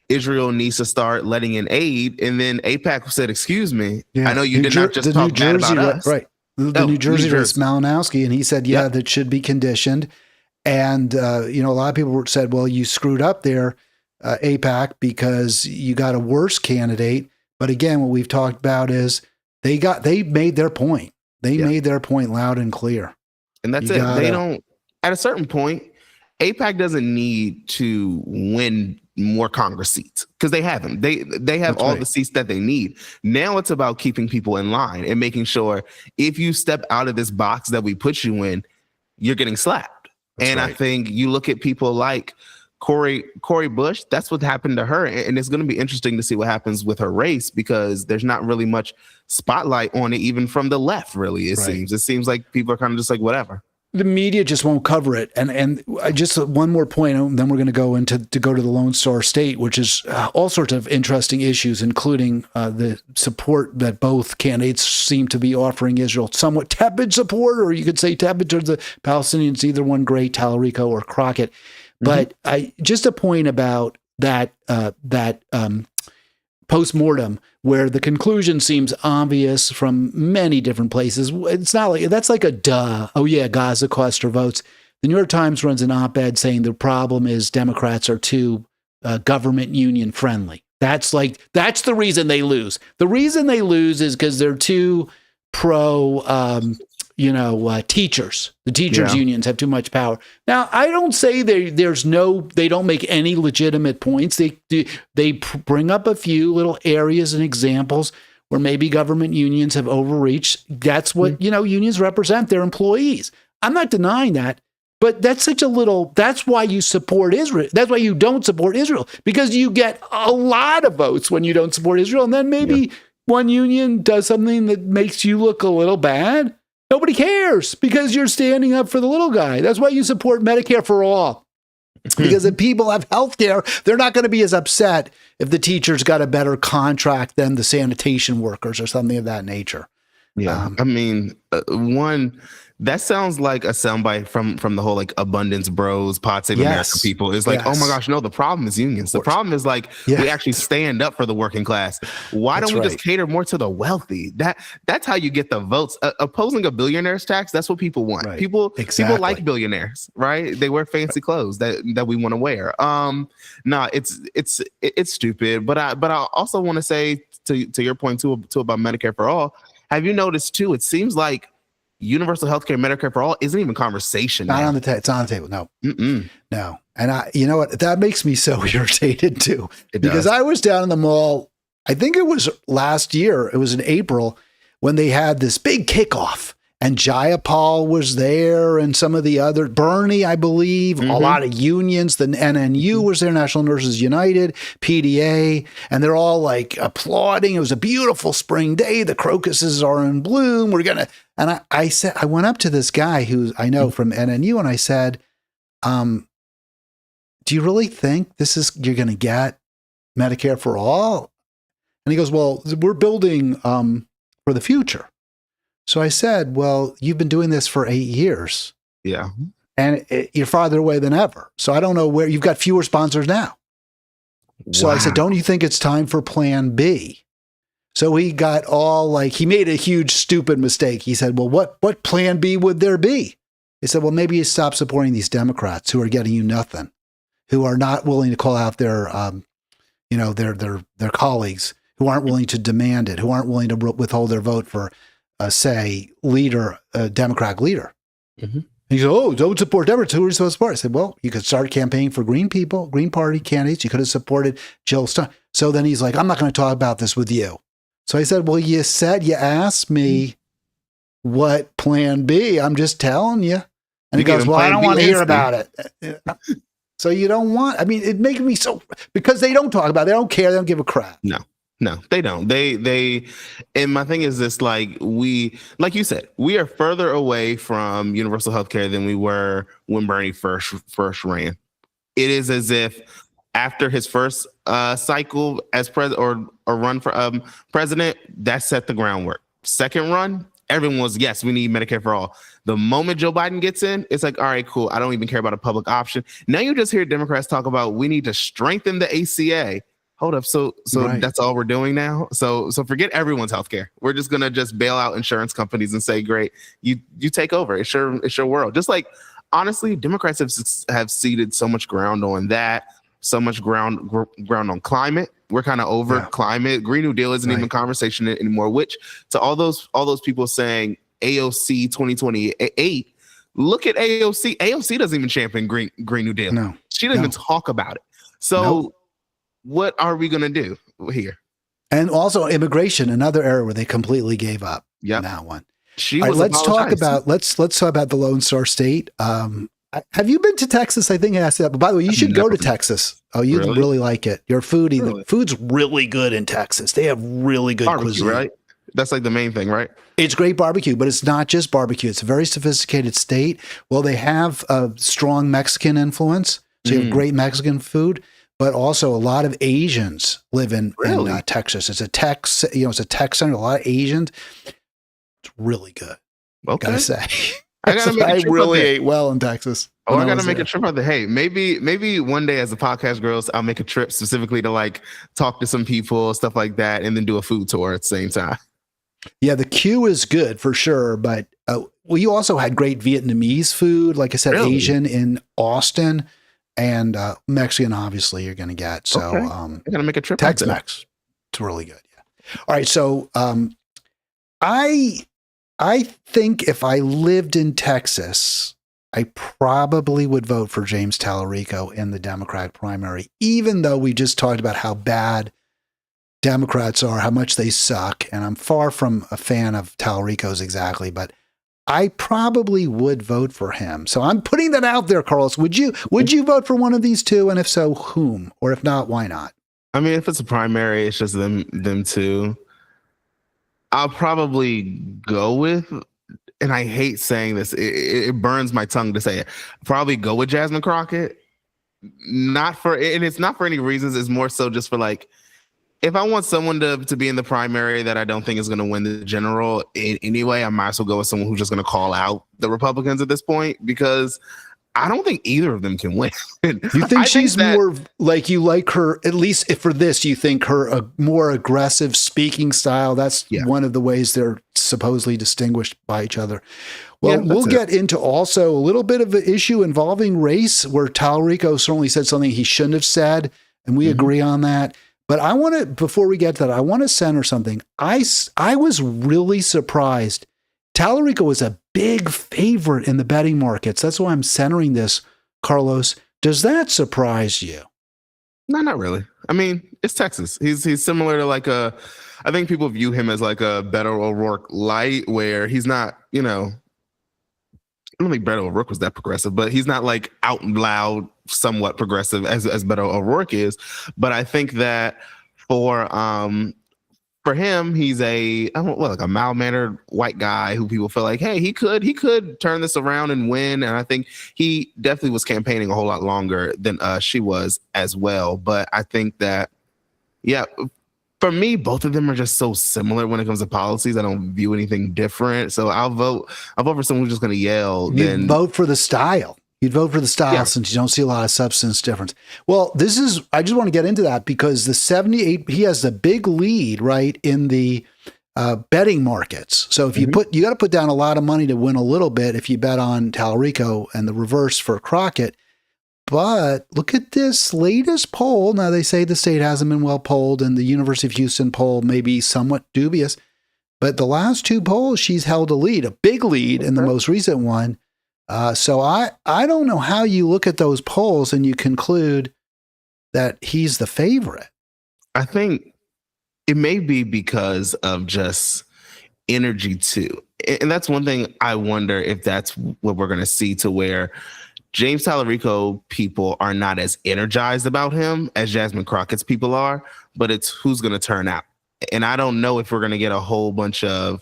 B: Israel needs to start letting in aid. And then AIPAC said, excuse me, I know you did not just talk bad about us.
A: Right. The New Jersey race, Malinowski, and he said, that should be conditioned. And, a lot of people said, well, you screwed up there, AIPAC, because you got a worse candidate. But again, what we've talked about is they made their point. They made their point loud and clear.
B: And that's it. They don't, at a certain point, AIPAC doesn't need to win more Congress seats because they have them. They have all the seats that they need. Now it's about keeping people in line and making sure if you step out of this box that we put you in, you're getting slapped. I think you look at people like Cori Bush, that's what happened to her. And it's going to be interesting to see what happens with her race because there's not really much spotlight on it, even from the left, really, it seems. It seems like people are kind of just like, whatever.
A: The media just won't cover it. And just one more point, and then we're going to go to the Lone Star State, which is all sorts of interesting issues, including the support that both candidates seem to be offering Israel. Somewhat tepid support, or you could say tepid towards the Palestinians, either one great, Tallarico or Crockett. But just a point about that post-mortem, where the conclusion seems obvious from many different places. It's not like that's like a duh. Oh yeah, Gaza cost her votes. The New York Times runs an op-ed saying the problem is Democrats are too government union friendly. That's the reason they lose. The reason they lose is because they're too pro teachers. The teachers unions have too much power. Now, I don't say they don't make any legitimate points. They bring up a few little areas and examples where maybe government unions have overreached. That's what, unions represent, their employees. I'm not denying that, but that's why you support Israel. That's why you don't support Israel, because you get a lot of votes when you don't support Israel. And then maybe one union does something that makes you look a little bad. Nobody cares because you're standing up for the little guy. That's why you support Medicare for all. Because if people have health care, they're not going to be as upset if the teachers got a better contract than the sanitation workers or something of that nature.
B: Yeah. That sounds like a soundbite from the whole like abundance bros, Pod Save America people. It's like, oh my gosh, no, the problem is unions. The problem is we actually stand up for the working class. Why don't we just cater more to the wealthy? That's how you get the votes. Opposing a billionaire's tax, that's what people want. Right. People like billionaires, right? They wear fancy clothes that we want to wear. It's stupid. But I also want to say to your point too about Medicare for all. Have you noticed too? It seems like universal healthcare, Medicare for all, isn't even conversation.
A: Not on the table. It's on the table. No, no. And you know what? That makes me so irritated too, because I was down in the mall. I think it was last year. It was in April when they had this big kickoff, and Jayapal was there, and some of the other Bernie, I believe, a lot of unions. The NNU was there, National Nurses United, PDA, and they're all like applauding. It was a beautiful spring day. The crocuses are in bloom. And I said, I went up to this guy who I know from NNU, and I said, do you really think you're going to get Medicare for all? And he goes, well, we're building for the future. So I said, well, you've been doing this for 8 years.
B: Yeah.
A: And you're farther away than ever. So I don't know where you've got fewer sponsors now. So I said, don't you think it's time for plan B? So he got all he made a huge stupid mistake. He said, well, what plan B would there be? He said, well, maybe you stop supporting these Democrats who are getting you nothing, who are not willing to call out their colleagues, who aren't willing to demand it, who aren't willing to withhold their vote for Democratic leader. Mm-hmm. He said, oh, don't support Democrats. Who are you supposed to support? I said, well, you could start campaigning for Green people, Green Party candidates. You could have supported Jill Stein. So then he's like, I'm not going to talk about this with you. So I said, well, you asked me what plan B. I'm just telling you. And he goes, well, I don't want to hear about it. So you don't want, it makes me so, because they don't talk about it. They don't care. They don't give a crap.
B: No, they don't. And my thing is this, like you said, we are further away from universal healthcare than we were when Bernie first ran. It is as if after his first cycle as president or run for president, that set the groundwork. Second run, everyone was, yes, we need Medicare for all. The moment Joe Biden gets in, it's like, all right, cool. I don't even care about a public option. Now you just hear Democrats talk about we need to strengthen the ACA. Hold up. So right. That's all we're doing now. So forget everyone's healthcare. We're just going to just bail out insurance companies and say, great, you take over. It's your world. Just like, honestly, Democrats have ceded so much ground on that, so much ground on climate. We're kind of over climate. Green New Deal isn't even conversation anymore, which to all those people saying AOC 2028, look at AOC. AOC doesn't even champion Green New Deal.
A: No.
B: She doesn't even talk about it. So what are we going to do here?
A: And also immigration, another area where they completely gave up on that one. Let's talk about the Lone Star State. Have you been to Texas? I think I asked that. But by the way, you should go to Texas. Oh, you'd really like it. Your foodie, the food's really good in Texas. They have really good cuisine.
B: Right? That's like the main thing, right?
A: It's great barbecue, but it's not just barbecue. It's a very sophisticated state. Well, they have a strong Mexican influence. So you have great Mexican food, but also a lot of Asians live in Texas. It's a tech center, a lot of Asians. It's really good. Okay. Gotta say. I really ate well in Texas.
B: Oh, I gotta make a trip out there. Hey, maybe one day as a podcast girls, I'll make a trip specifically to like talk to some people, stuff like that, and then do a food tour at the same time.
A: Yeah, the queue is good for sure, but we also had great Vietnamese food, like I said, Asian in Austin, and Mexican. Obviously, you're gonna get. So
B: I gotta make a trip.
A: Tex-Mex, it's really good. Yeah. All right, so I think if I lived in Texas, I probably would vote for James Tallarico in the Democratic primary, even though we just talked about how bad Democrats are, how much they suck. And I'm far from a fan of Tallarico's exactly, but I probably would vote for him. So I'm putting that out there, Carlos. Would you vote for one of these two? And if so, whom? Or if not, why not?
B: I mean, if it's a primary, it's just them two. I'll probably go with, and I hate saying this, it burns my tongue to say it, probably go with Jasmine Crockett. It's not for any reasons. It's more so just for like, if I want someone to be in the primary that I don't think is going to win the general anyway, I might as well go with someone who's just going to call out the Republicans at this point, because I don't think either of them can win.
A: You think she's more like, you like her, at least if for this, you think her a more aggressive speaking style. That's one of the ways they're supposedly distinguished by each other. Well, we'll get into also a little bit of an issue involving race, where Tallarico certainly said something he shouldn't have said, and we agree on that. But I want to, before we get to that, I want to center something. I was really surprised. Tallarico was a big favorite in the betting markets. That's why I'm centering this, Carlos. Does that surprise you?
B: No, not really. I mean, it's Texas. He's similar to like I think people view him as like a Beto O'Rourke light, where he's not, I don't think Beto O'Rourke was that progressive, but he's not like out and loud, somewhat progressive as Beto O'Rourke is. But I think that for him, he's like a mild-mannered white guy who people feel like, hey, he could turn this around and win. And I think he definitely was campaigning a whole lot longer than she was as well. But I think that, for me, both of them are just so similar when it comes to policies. I don't view anything different. So I'll vote for someone who's just going to yell.
A: You'd vote for the style. You'd vote for the style since you don't see a lot of substance difference. Well, I just want to get into that because the 78, he has the big lead, right, in the betting markets. So if you got to put down a lot of money to win a little bit if you bet on Tallarico, and the reverse for Crockett. But look at this latest poll. Now, they say the state hasn't been well polled, and the University of Houston poll may be somewhat dubious. But the last two polls, she's held a lead, a big lead in the most recent one. So I don't know how you look at those polls and you conclude that he's the favorite.
B: I think it may be because of just energy too. And that's one thing I wonder if that's what we're going to see, to where James Tallarico people are not as energized about him as Jasmine Crockett's people are, but it's who's going to turn out. And I don't know if we're going to get a whole bunch of,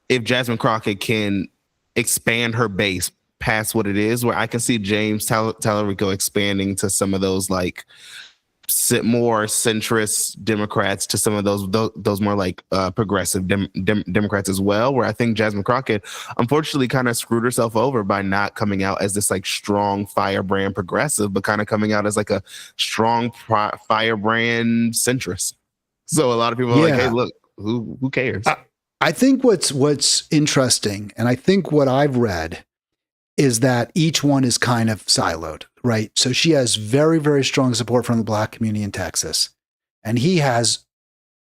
B: if Jasmine Crockett can expand her base past what it is, where I can see James Tallarico expanding to some of those like more centrist Democrats to some of those more like progressive Democrats as well, where I think Jasmine Crockett unfortunately kind of screwed herself over by not coming out as this like strong firebrand progressive, but kind of coming out as like a strong firebrand centrist. So a lot of people are like, hey, look, who cares?
A: I think what's interesting, and I think what I've read is that each one is kind of siloed, right? So she has very, very strong support from the Black community in Texas. And he has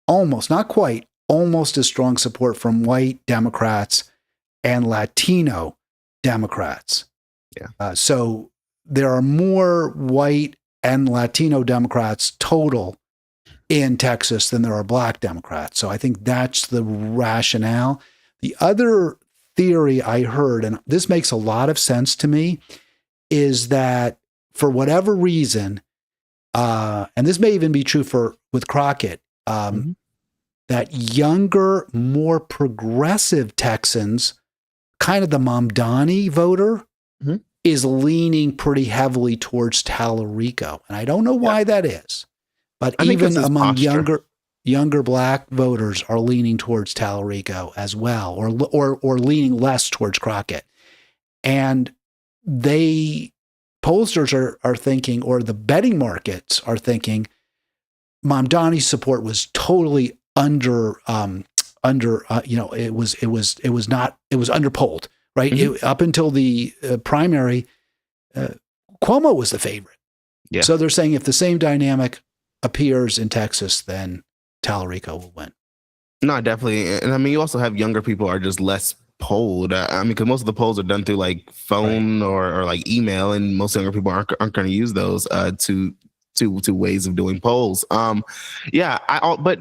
A: almost, not quite, almost as strong support from white Democrats and Latino Democrats.
B: Yeah.
A: So there are more white and Latino Democrats total in Texas than there are Black Democrats. So I think that's the rationale. The other theory I heard, and this makes a lot of sense to me, is that for whatever reason, and this may even be true with Crockett, that younger, more progressive Texans, kind of the Mamdani voter, is leaning pretty heavily towards Tallarico. And I don't know why that is, but even among younger Black voters are leaning towards Tallarico as well, or leaning less towards Crockett. And pollsters are thinking, or the betting markets are thinking, Mamdani's support was totally it was underpolled, right? Up until the primary, Cuomo was the favorite.
B: Yeah.
A: So they're saying if the same dynamic appears in Texas, then Tallarico will win.
B: No, definitely. And I mean, you also have younger people are just less polled. I mean, because most of the polls are done through like phone or like email, and most younger people aren't going to use those to ways of doing polls. But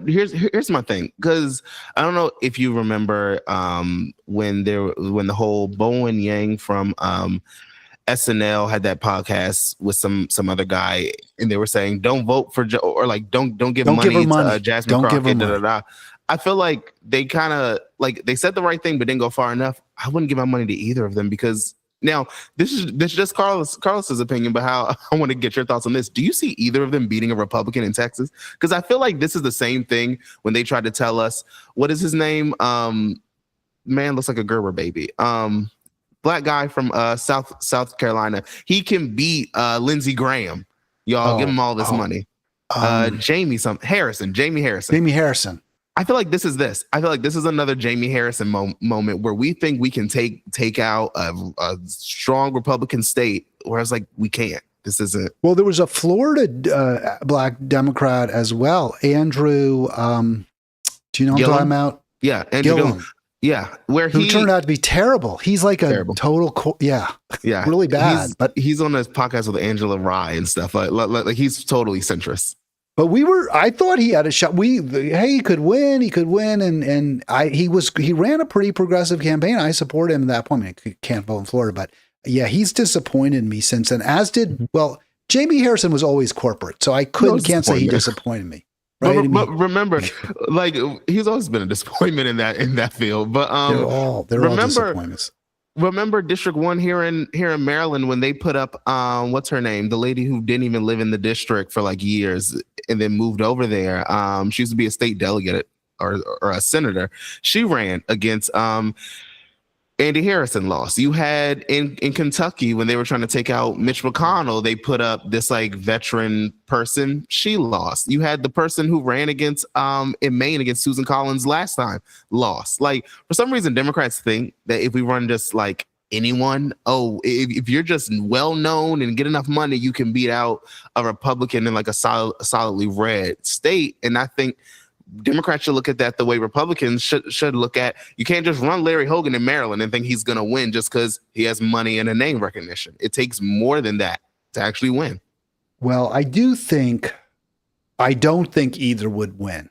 B: here's my thing, because I don't know if you remember when the whole Bowen Yang from SNL had that podcast with some other guy, and they were saying don't vote for or like don't give money to Jasmine Crockett. I feel like they kind of like they said the right thing but didn't go far enough. I wouldn't give my money to either of them, because now this is just Carlos's opinion, but how I want to get your thoughts on this. Do you see either of them beating a Republican in Texas? Because I feel like this is the same thing when they tried to tell us, what is his name? Man looks like a Gerber baby. Black guy from South Carolina. He can beat Lindsey Graham. Y'all give him all this money. Jamie Harrison. I feel like this is another Jamie Harrison moment where we think we can take out a strong Republican state, whereas like we can't. This isn't. Well,
A: there was a Florida Black Democrat as well, Andrew. Do you know what I'm talking about?
B: Yeah, Andrew Gillum. Yeah, who
A: turned out to be terrible. He's like a total, really bad. But
B: he's on this podcast with Angela Rye and stuff. Like he's totally centrist.
A: But I thought he had a shot. He could win, and he ran a pretty progressive campaign. I support him at that point. I mean, I can't vote in Florida, but yeah, he's disappointed me since then. As did Jamie Harrison was always corporate, so I can't say he disappointed me. Right?
B: But remember, like he's always been a disappointment in that field. But
A: they're all disappointments.
B: Remember District 1 here in Maryland when they put up what's her name? The lady who didn't even live in the district for like years and then moved over there. She used to be a state delegate or a senator. She ran against Andy Harrison, lost. You had in Kentucky when they were trying to take out Mitch McConnell, they put up this like veteran person. She lost. You had the person who ran against in Maine against Susan Collins last time, lost. Like for some reason, Democrats think that if we run just like anyone, if you're just well known and get enough money, you can beat out a Republican in like a solidly red state. And I think Democrats should look at that the way Republicans should look at. You can't just run Larry Hogan in Maryland and think he's going to win just because he has money and a name recognition. It takes more than that to actually win.
A: Well, I don't think either would win.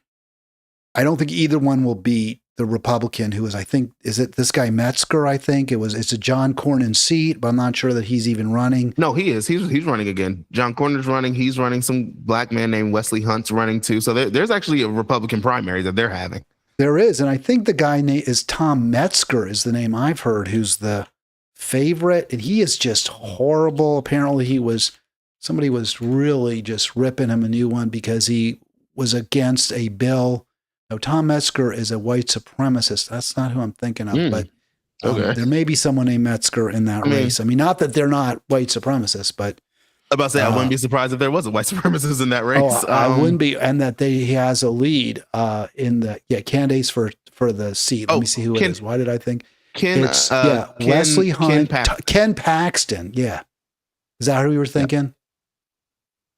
A: I don't think either one will beat the Republican who is, I think, is it this guy Metzger? I think it's a John Cornyn seat, but I'm not sure that he's even running.
B: No, he is. He's running again. John Cornyn's running. He's running. Some black man named Wesley Hunt's running too. So there's actually a Republican primary that they're having.
A: There is, and I think the guy is Tom Metzger is the name I've heard, who's the favorite, and he is just horrible. Apparently, he was somebody was really just ripping him a new one because he was against a bill. Now, Tom Metzger is a white supremacist. That's not who I'm thinking of, but
B: okay.
A: there may be someone named Metzger in that race. I mean, not that they're not white supremacists, but
B: about to say I wouldn't be surprised if there was a white supremacist in that race.
A: I wouldn't be, and that he has a lead in the candidates for the seat. Let me see who it is. Why did I think it's Wesley Hunt, Ken Paxton? Yeah, is that who you were thinking?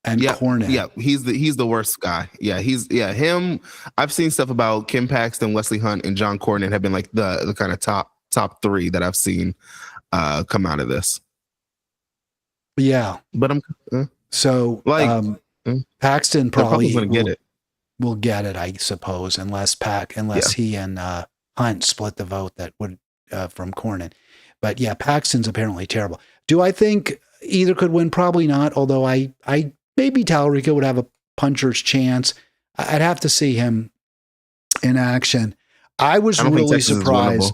A: And Cornyn.
B: Yeah, he's the worst guy. Yeah, him. I've seen stuff about Kim Paxton, Wesley Hunt, and John Cornyn have been like the kind of top three that I've seen come out of this.
A: Yeah,
B: but
A: so Paxton probably will get it, I suppose, unless he and Hunt split the vote that would from Cornyn. But yeah, Paxton's apparently terrible. Do I think either could win? Probably not. Although I maybe Tallarico would have a puncher's chance. I'd have to see him in action. I was really surprised.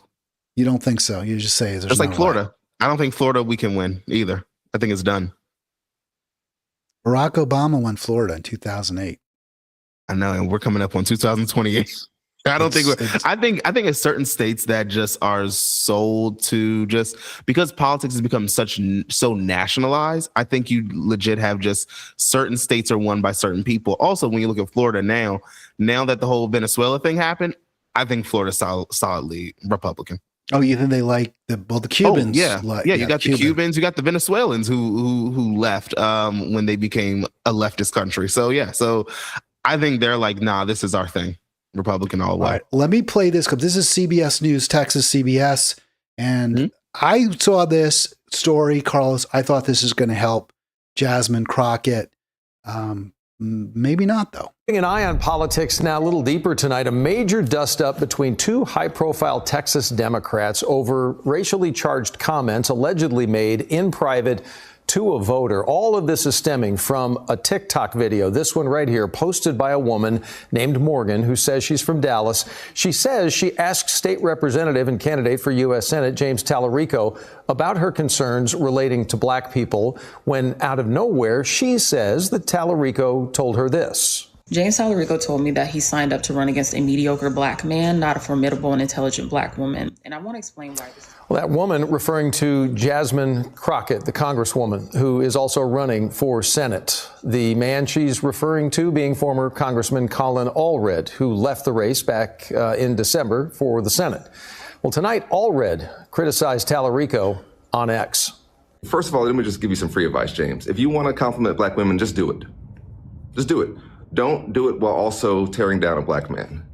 A: You don't think so? You just say there's
B: it's like Florida. I don't think Florida we can win either. I think it's done.
A: Barack Obama won Florida in 2008.
B: I know, and we're coming up on 2028. I don't think I think it's certain states that just are sold to just because politics has become so nationalized. I think you legit have just certain states are won by certain people. Also, when you look at Florida now that the whole Venezuela thing happened, I think Florida's solidly Republican.
A: Oh, you think they like the Cubans?
B: Oh, yeah. You got the Cubans, you got the Venezuelans who left when they became a leftist country. So yeah, so I think they're like, nah, this is our thing. Republican all the way.
A: Right, let me play this clip. This is CBS News, Texas CBS. And I saw this story, Carlos. I thought this is going to help Jasmine Crockett. Maybe not, though.
C: An eye on politics now, a little deeper tonight. A major dust-up between two high-profile Texas Democrats over racially charged comments allegedly made in private to a voter. All of this is stemming from a TikTok video, this one right here, posted by a woman named Morgan, who says she's from Dallas. She says she asked state representative and candidate for U.S. Senate James Tallarico about her concerns relating to black people, when out of nowhere, she says that Tallarico told her this.
D: James Tallarico told me that he signed up to run against a mediocre black man, not a formidable and intelligent black woman. And I want to explain why this is.
C: Well, that woman referring to Jasmine Crockett, the congresswoman, who is also running for Senate. The man she's referring to being former Congressman Colin Allred, who left the race back in December for the Senate. Well, tonight, Allred criticized Tallarico on X.
E: First of all, let me just give you some free advice, James. If you want to compliment black women, just do it. Just do it. Don't do it while also tearing down a black man.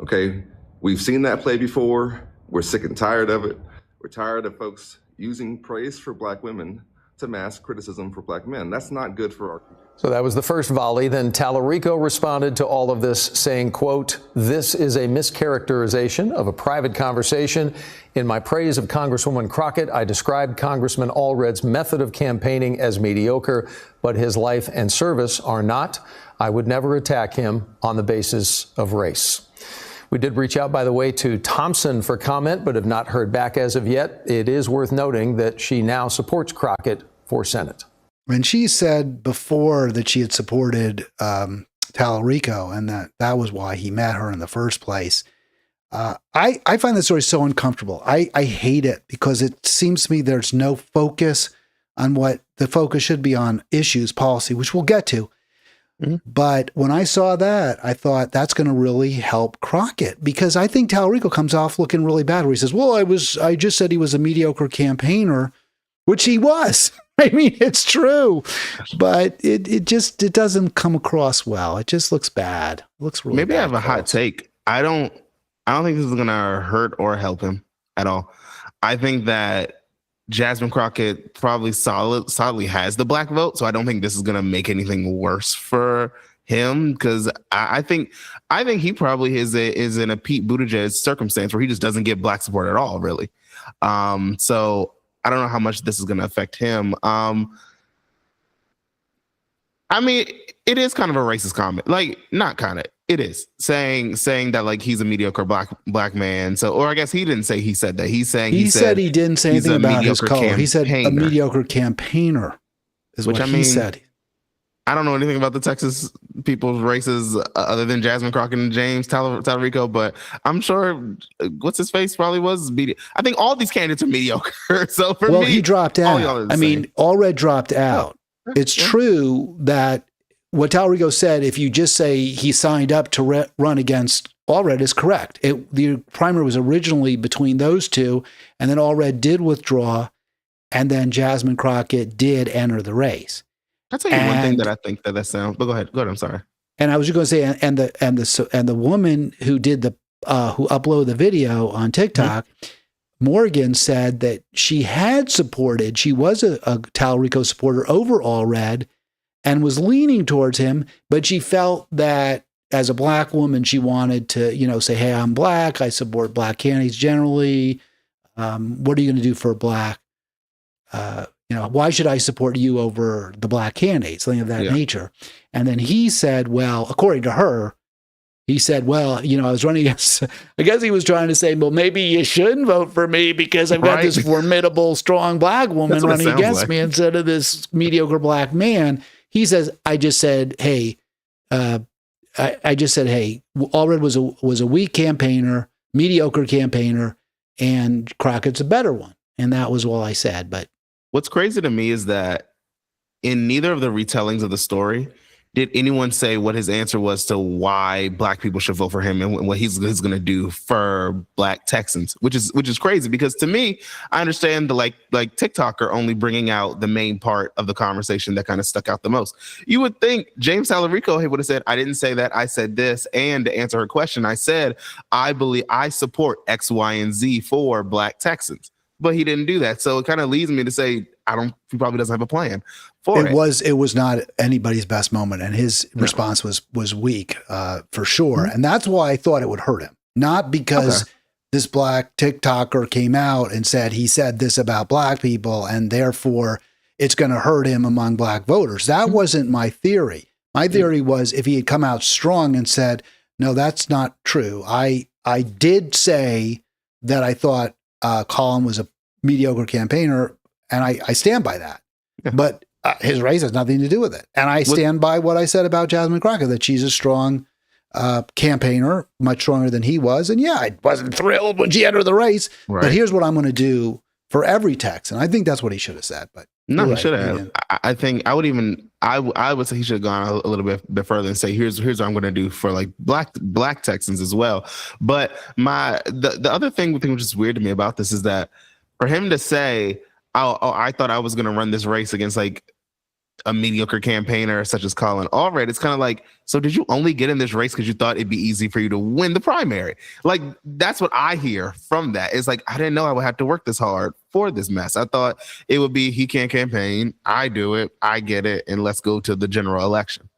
E: Okay? We've seen that play before. We're sick and tired of it. We're tired of folks using praise for black women to mask criticism for black men. That's not good for our country.
C: So that was the first volley. Then Tallarico responded to all of this saying, quote, "This is a mischaracterization of a private conversation. In my praise of Congresswoman Crockett, I described Congressman Allred's method of campaigning as mediocre, but his life and service are not. I would never attack him on the basis of race." We did reach out, by the way, to Thompson for comment, but have not heard back as of yet. It is worth noting that she now supports Crockett for Senate.
A: And she said before that she had supported Tallarico and that was why he met her in the first place. I find this story so uncomfortable. I hate it because it seems to me there's no focus on what the focus should be on: issues, policy, which we'll get to. But when I saw that, I thought that's going to really help Crockett, because I think Tallarico comes off looking really bad where he says, well, I just said he was a mediocre campaigner, which he was. I mean, it's true, but it doesn't come across well. It just looks bad. It looks really bad.
B: Maybe I have a hot take. I don't think this is going to hurt or help him at all. I think that Jasmine Crockett probably solidly has the black vote, so I don't think this is going to make anything worse for him, because I think he probably is in a Pete Buttigieg circumstance where he just doesn't get black support at all, really. So I don't know how much this is going to affect him. I mean, it is kind of a racist comment, like not kind of. It is saying that like he's a mediocre black man. So, or I guess he didn't say he said that. He said
A: he didn't say anything about his color. He said a mediocre campaigner is what he said.
B: I don't know anything about the Texas people's races other than Jasmine Crockett and James Talarico, but I'm sure what's his face probably was. I think all these candidates are mediocre. So for me,
A: he dropped out. I mean, Allred dropped out. It's true that what Talarico said, if you just say he signed up to run against Allred, is correct. The primary was originally between those two, and then Allred did withdraw, and then Jasmine Crockett did enter the race.
B: I'll tell you one thing that I think that sounds. But go ahead. I'm sorry.
A: And I was just going to say, and the woman who did who uploaded the video on TikTok, Morgan said that she had supported. She was a Talarico supporter over Allred, and was leaning towards him, but she felt that as a black woman, she wanted to, say, "Hey, I'm black. I support black candidates generally. What are you going to do for black?" Why should I support you over the black candidate? Something of that nature. And then he said, well, according to her, he said, well, I was running against, I guess he was trying to say, well, maybe you shouldn't vote for me because I've got this formidable, strong black woman running against me instead of this mediocre black man. He says, I just said, hey, Allred was a weak campaigner, mediocre campaigner, and Crockett's a better one. And that was all I said. But
B: what's crazy to me is that in neither of the retellings of the story did anyone say what his answer was to why black people should vote for him and what he's going to do for black Texans, which is crazy because to me, I understand the like TikTok are only bringing out the main part of the conversation that kind of stuck out the most. You would think James Talarico would have said, I didn't say that, I said this, and to answer her question, I said, I believe I support X, Y, and Z for black Texans. But he didn't do that. So it kind of leads me to say, he probably doesn't have a plan for it.
A: It was not anybody's best moment. And his response was weak, for sure. And that's why I thought it would hurt him. Not because this black TikToker came out and he said this about black people and therefore it's going to hurt him among black voters. That wasn't my theory. My theory was if he had come out strong and said, no, that's not true. I did say that I thought Colin was a mediocre campaigner, and I stand by that. Yeah. But his race has nothing to do with it. And I stand by what I said about Jasmine Crockett, that she's a strong campaigner, much stronger than he was. And I wasn't thrilled when she entered the race. Right. But here's what I'm going to do for every Texan. I think that's what he should have said. But
B: no, he should have. I think I would say he should have gone a little bit further and say, here's what I'm going to do for like black Texans as well. But the other thing which is weird to me about this is that for him to say, I thought I was going to run this race against like a mediocre campaigner such as Colin Allred, it's kind of like, so did you only get in this race because you thought it'd be easy for you to win the primary? Like, that's what I hear from that. It's like, I didn't know I would have to work this hard for this mess. I thought it would be, he can't campaign, I do it, I get it, and let's go to the general election.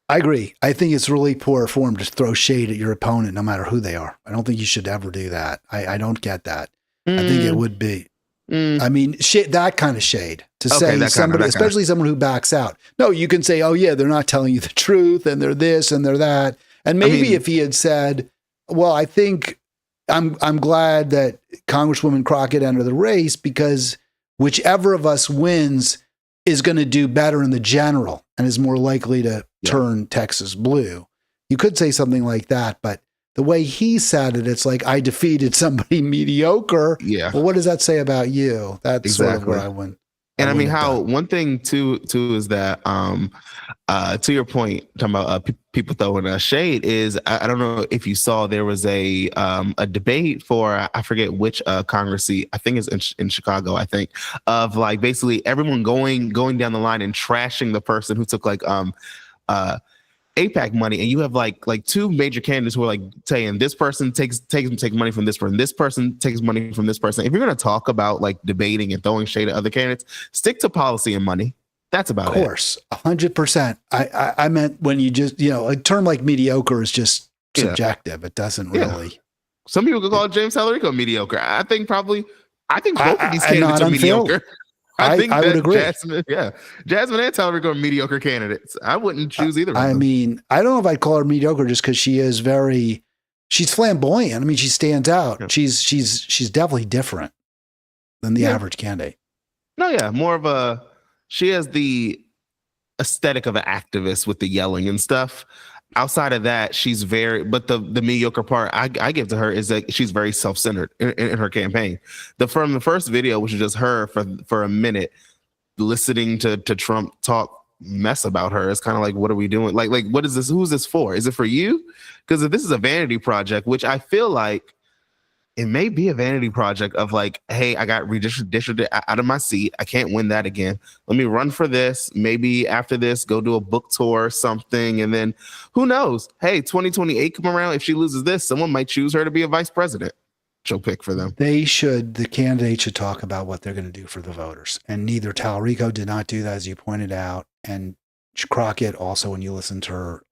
A: I agree. I think it's really poor form to throw shade at your opponent, no matter who they are. I don't think you should ever do that. I don't get that. I think it would be. I mean, that kind of shade to say somebody, especially someone who backs out. No, you can say, oh yeah, they're not telling you the truth and they're this and they're that. And maybe if he had said, well, I think I'm glad that Congresswoman Crockett entered the race because whichever of us wins is going to do better in the general and is more likely to turn Texas blue. You could say something like that, but the way he said it, it's like I defeated somebody mediocre. Yeah. Well, what does that say about you? That's sort of where I went.
B: And I mean, one thing too is that to your point, talking about people throwing a shade is I don't know if you saw there was a debate for I forget which Congress seat, I think it's in Chicago, I think, of like basically everyone going down the line and trashing the person who took like APAC money, and you have like two major candidates who are like saying this person takes money from this person takes money from this person. If you're going to talk about like debating and throwing shade at other candidates, stick to policy and money. That's about it.
A: Of course, 100%. I meant when you just, a term like mediocre is just subjective. It doesn't really.
B: Some people could call James Talarico mediocre. I think both of these candidates are mediocre. I would agree. Jasmine and Talarico are mediocre candidates. I wouldn't choose either of them.
A: I mean, I don't know if I'd call her mediocre just because she's flamboyant. I mean, she stands out. Yeah. She's definitely different than the average candidate.
B: No, yeah, more of she has the aesthetic of an activist with the yelling and stuff. Outside of that, she's but the mediocre part I give to her is that she's very self-centered in her campaign. From the first video, which is just her for a minute listening to Trump talk mess about her, it's kind of like, what are we doing? Like what is this? Who's this for? Is it for you? Because if this is a vanity project, which I feel like it may be a vanity project of like, hey, I got redistricted out of my seat. I can't win that again. Let me run for this. Maybe after this, go do a book tour or something. And then who knows? Hey, 2028 come around. If she loses this, someone might choose her to be a vice president. She'll pick for them.
A: The candidate should talk about what they're going to do for the voters. And neither Tallarico did not do that, as you pointed out. And Crockett also, when you listen to her,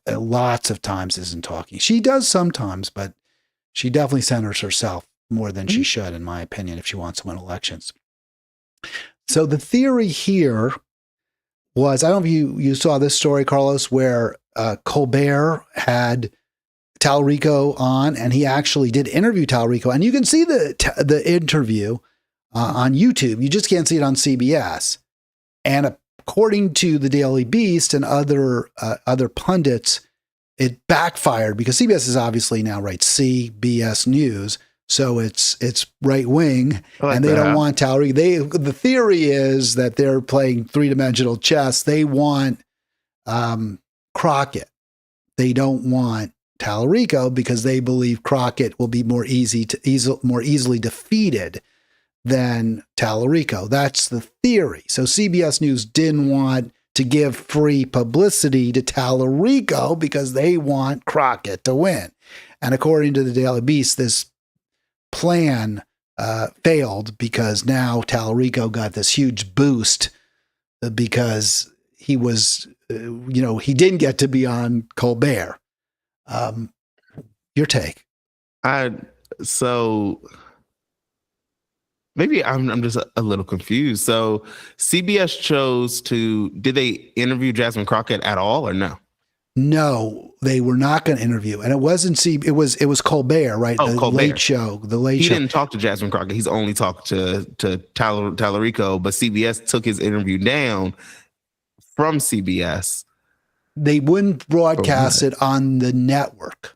A: lots of times isn't talking. She does sometimes, but she definitely centers herself more than she should, in my opinion, if she wants to win elections. So the theory here was, I don't know if you saw this story, Carlos, where Colbert had Tallarico on, and he actually did interview Tallarico. And you can see the interview on YouTube. You just can't see it on CBS. And according to the Daily Beast and other pundits, it backfired because CBS is obviously now CBS News, so it's right wing, and they don't want Tallarico. The theory is that they're playing three-dimensional chess. They want Crockett. They don't want Tallarico because they believe Crockett will be more easily defeated than Tallarico. That's the theory. So CBS News didn't want to give free publicity to Tallarico because they want Crockett to win. And according to the Daily Beast, this plan failed because now Tallarico got this huge boost because he was, he didn't get to be on Colbert. Your take?
B: Maybe I'm just a little confused. So CBS did they interview Jasmine Crockett at all or no?
A: No, they were not going to interview. And it wasn't it was Colbert, right?
B: Oh, Colbert.
A: Late show.
B: He didn't talk to Jasmine Crockett. He's only talked to Tallarico, but CBS took his interview down from CBS.
A: They wouldn't broadcast it on the network,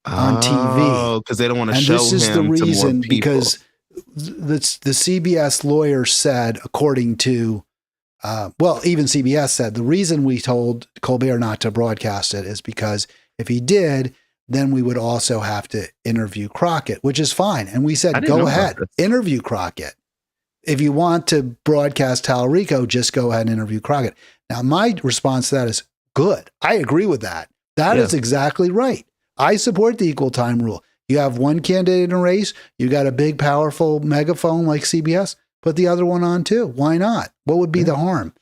A: on TV.
B: Oh, because they don't want to show him. And this is the reason,
A: because the CBS lawyer said, according to, even CBS said, the reason we told Colbert not to broadcast it is because if he did, then we would also have to interview Crockett, which is fine. And we said, go ahead, interview Crockett. If you want to broadcast Tallarico, just go ahead and interview Crockett. Now, my response to that is good. I agree with that. That is exactly right. I support the equal time rule. You have one candidate in a race, you got a big, powerful megaphone like CBS, put the other one on too. Why not? What would be the harm?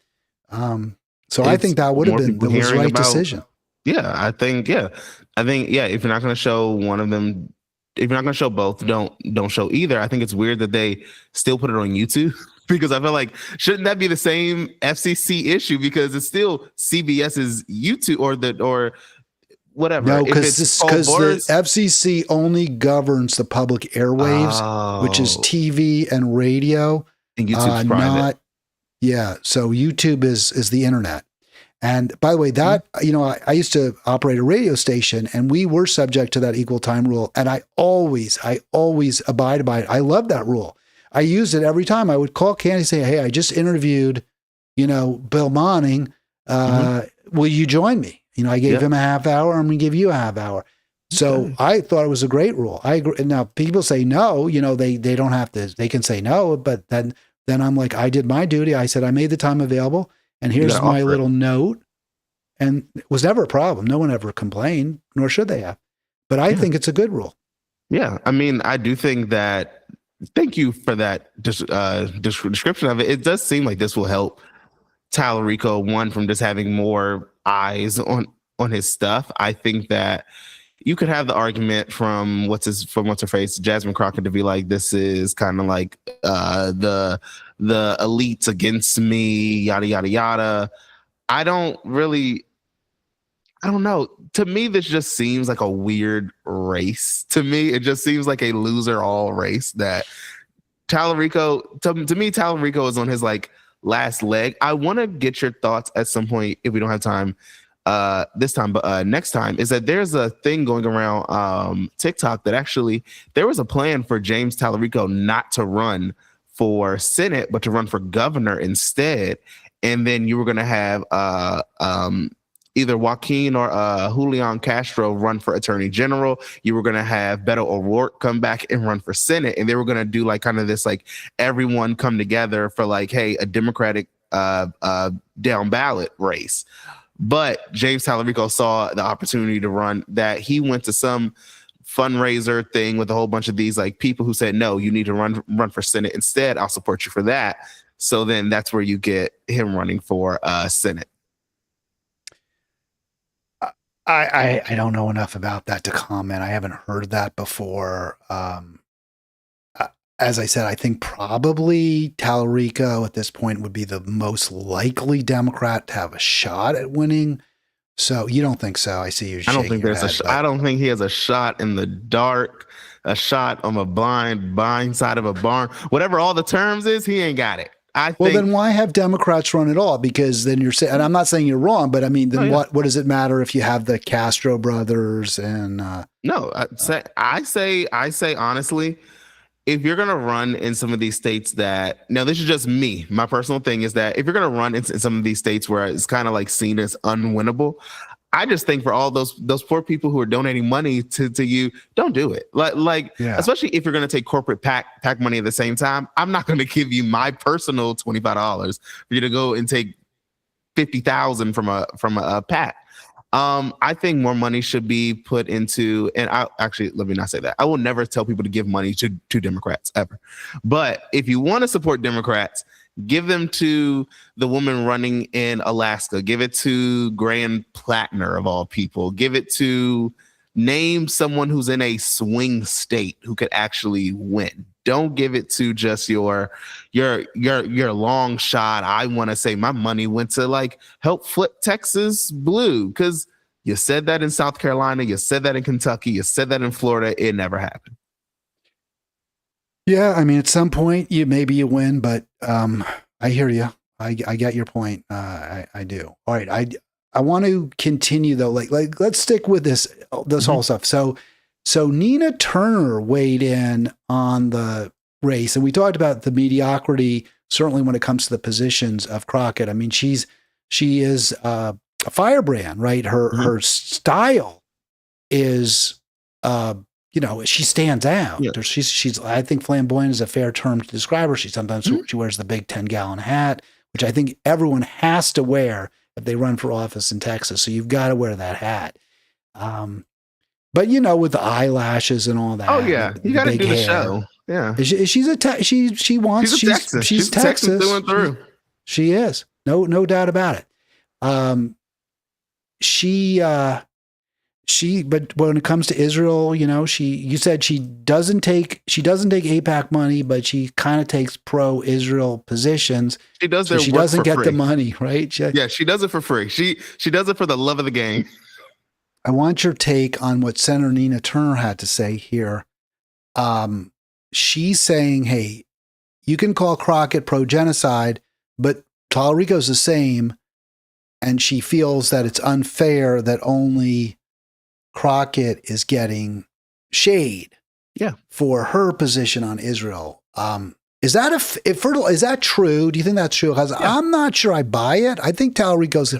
A: I think that would have been the right decision.
B: Yeah, I think, if you're not going to show one of them, if you're not going to show both, don't show either. I think it's weird that they still put it on YouTube because I feel like, shouldn't that be the same FCC issue? Because it's still CBS's YouTube or whatever.
A: No, because the FCC only governs the public airwaves, which is TV and radio.
B: And YouTube's private.
A: So YouTube is the internet. And by the way, that, I used to operate a radio station and we were subject to that equal time rule. And I always abide by it. I love that rule. I used it every time. I would call Candy and say, hey, I just interviewed, Bill Monning. Will you join me? I gave him a half hour. I'm going to give you a half hour. So I thought it was a great rule. I agree. Now people say no, they don't have to, they can say no, but then I'm like, I did my duty. I said, I made the time available and here's my little note. And it was never a problem. No one ever complained, nor should they have. But I think it's a good rule.
B: Yeah. I mean, I do think that, thank you for that description of it. It does seem like this will help Tallarico, from just having more eyes on his stuff. I think that you could have the argument from what's her face, Jasmine Crockett, to be like, this is kind of like the elites against me, yada yada yada. I don't know. To me, this just seems like a weird race. To me, it just seems like a loser all race that Tallarico, to me, Tallarico is on his last leg. I want to get your thoughts at some point if we don't have time this time, but next time, is that there's a thing going around TikTok that actually there was a plan for James Tallarico not to run for Senate, but to run for governor instead. And then you were going to have either Joaquin or Julian Castro run for attorney general. You were going to have Beto O'Rourke come back and run for Senate. And they were going to do like kind of this, like everyone come together for like, hey, a Democratic down ballot race. But James Tallarico saw the opportunity to run, that he went to some fundraiser thing with a whole bunch of these like people who said, no, you need to run for Senate instead. I'll support you for that. So then that's where you get him running for Senate.
A: I don't know enough about that to comment. I haven't heard that before. As I said, I think probably Tallarico at this point would be the most likely Democrat to have a shot at winning. So you don't think so? I see you.
B: I don't think there's I don't think he has a shot in the dark, a shot on a blind side of a barn. Whatever all the terms is, he ain't got it.
A: Well, then why have Democrats run at all? Because then you're saying, and I'm not saying you're wrong, but I mean, then what does it matter if you have the Castro brothers and?
B: No, I say honestly, if you're going to run in some of these states that, now this is just me, my personal thing is that if you're going to run in some of these states where it's kind of like seen as unwinnable, I just think for all those poor people who are donating money to you, don't do it. Especially if you're going to take corporate PAC money at the same time. I'm not going to give you my personal $25 for you to go and take $50,000 from a PAC. I think more money should be put into, and let me not say that. I will never tell people to give money to Democrats ever. But if you want to support Democrats, give them to the woman running in Alaska. Give it to Grand Plattner of all people. Give it to name someone who's in a swing state who could actually win. Don't give it to just your long shot. I want to say my money went to like help flip Texas blue because you said that in South Carolina, you said that in Kentucky, you said that in Florida. It never happened.
A: Yeah, I mean, at some point, maybe you win, but I hear you. I get your point. I do. All right, I want to continue though. Like let's stick with this whole stuff. So Nina Turner weighed in on the race, and we talked about the mediocrity certainly when it comes to the positions of Crockett. I mean, she is a firebrand, right? Her style is. She stands out. Yeah. She's I think flamboyant is a fair term to describe her. She wears the big 10-gallon hat, which I think everyone has to wear if they run for office in Texas. So you've got to wear that hat. But with the eyelashes and all that.
B: Oh yeah, you got to do the show. Yeah, she's Texas.
A: She's Texas
B: through and through.
A: She is no doubt about it. But when it comes to Israel, you said she doesn't take AIPAC money, but she kind of takes pro-Israel positions.
B: She does.
A: So she doesn't get the money, right?
B: She does it for free. She does it for the love of the game.
A: I want your take on what Senator Nina Turner had to say here. She's saying, hey, you can call Crockett pro-genocide, but Tallarico's the same. And she feels that it's unfair that only Crockett is getting shade for her position on Israel. Is that true? Do you think that's true? Because I'm not sure I buy it. I think Tallarico's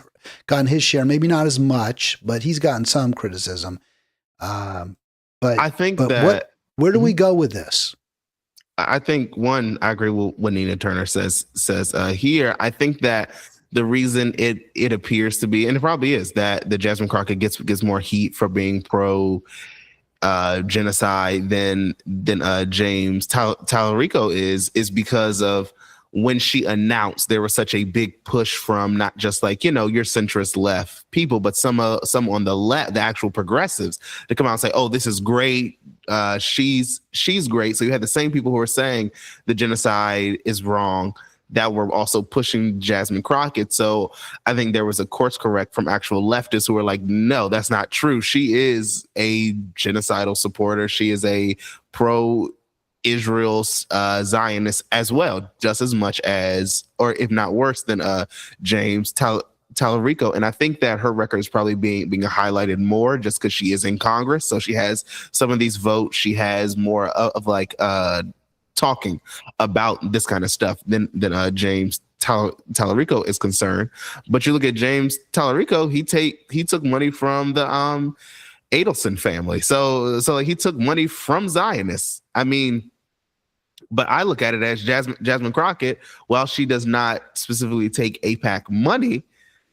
A: gotten his share, maybe not as much, but he's gotten some criticism. But
B: I think
A: where do we go with this?
B: I think I agree with what Nina Turner says here. I think that the reason it appears to be, and it probably is, that the Jasmine Crockett gets more heat for being pro genocide than James Tallarico is because of when she announced there was such a big push from not just like your centrist left people, but some on the left, the actual progressives, to come out and say, "Oh, this is great. She's great." So you had the same people who were saying the genocide is wrong that were also pushing Jasmine Crockett. So I think there was a course correct from actual leftists who were like, no, that's not true. She is a genocidal supporter. She is a pro Israel's Zionists as well, just as much as, or if not worse than James Talarico. And I think that her record is probably being highlighted more just because she is in Congress. So she has some of these votes. She has more of like talking about this kind of stuff than James Talarico is concerned. But you look at James Talarico, he took money from the Adelson family. So like he took money from Zionists. I mean, but I look at it as Jasmine Crockett, while she does not specifically take AIPAC money,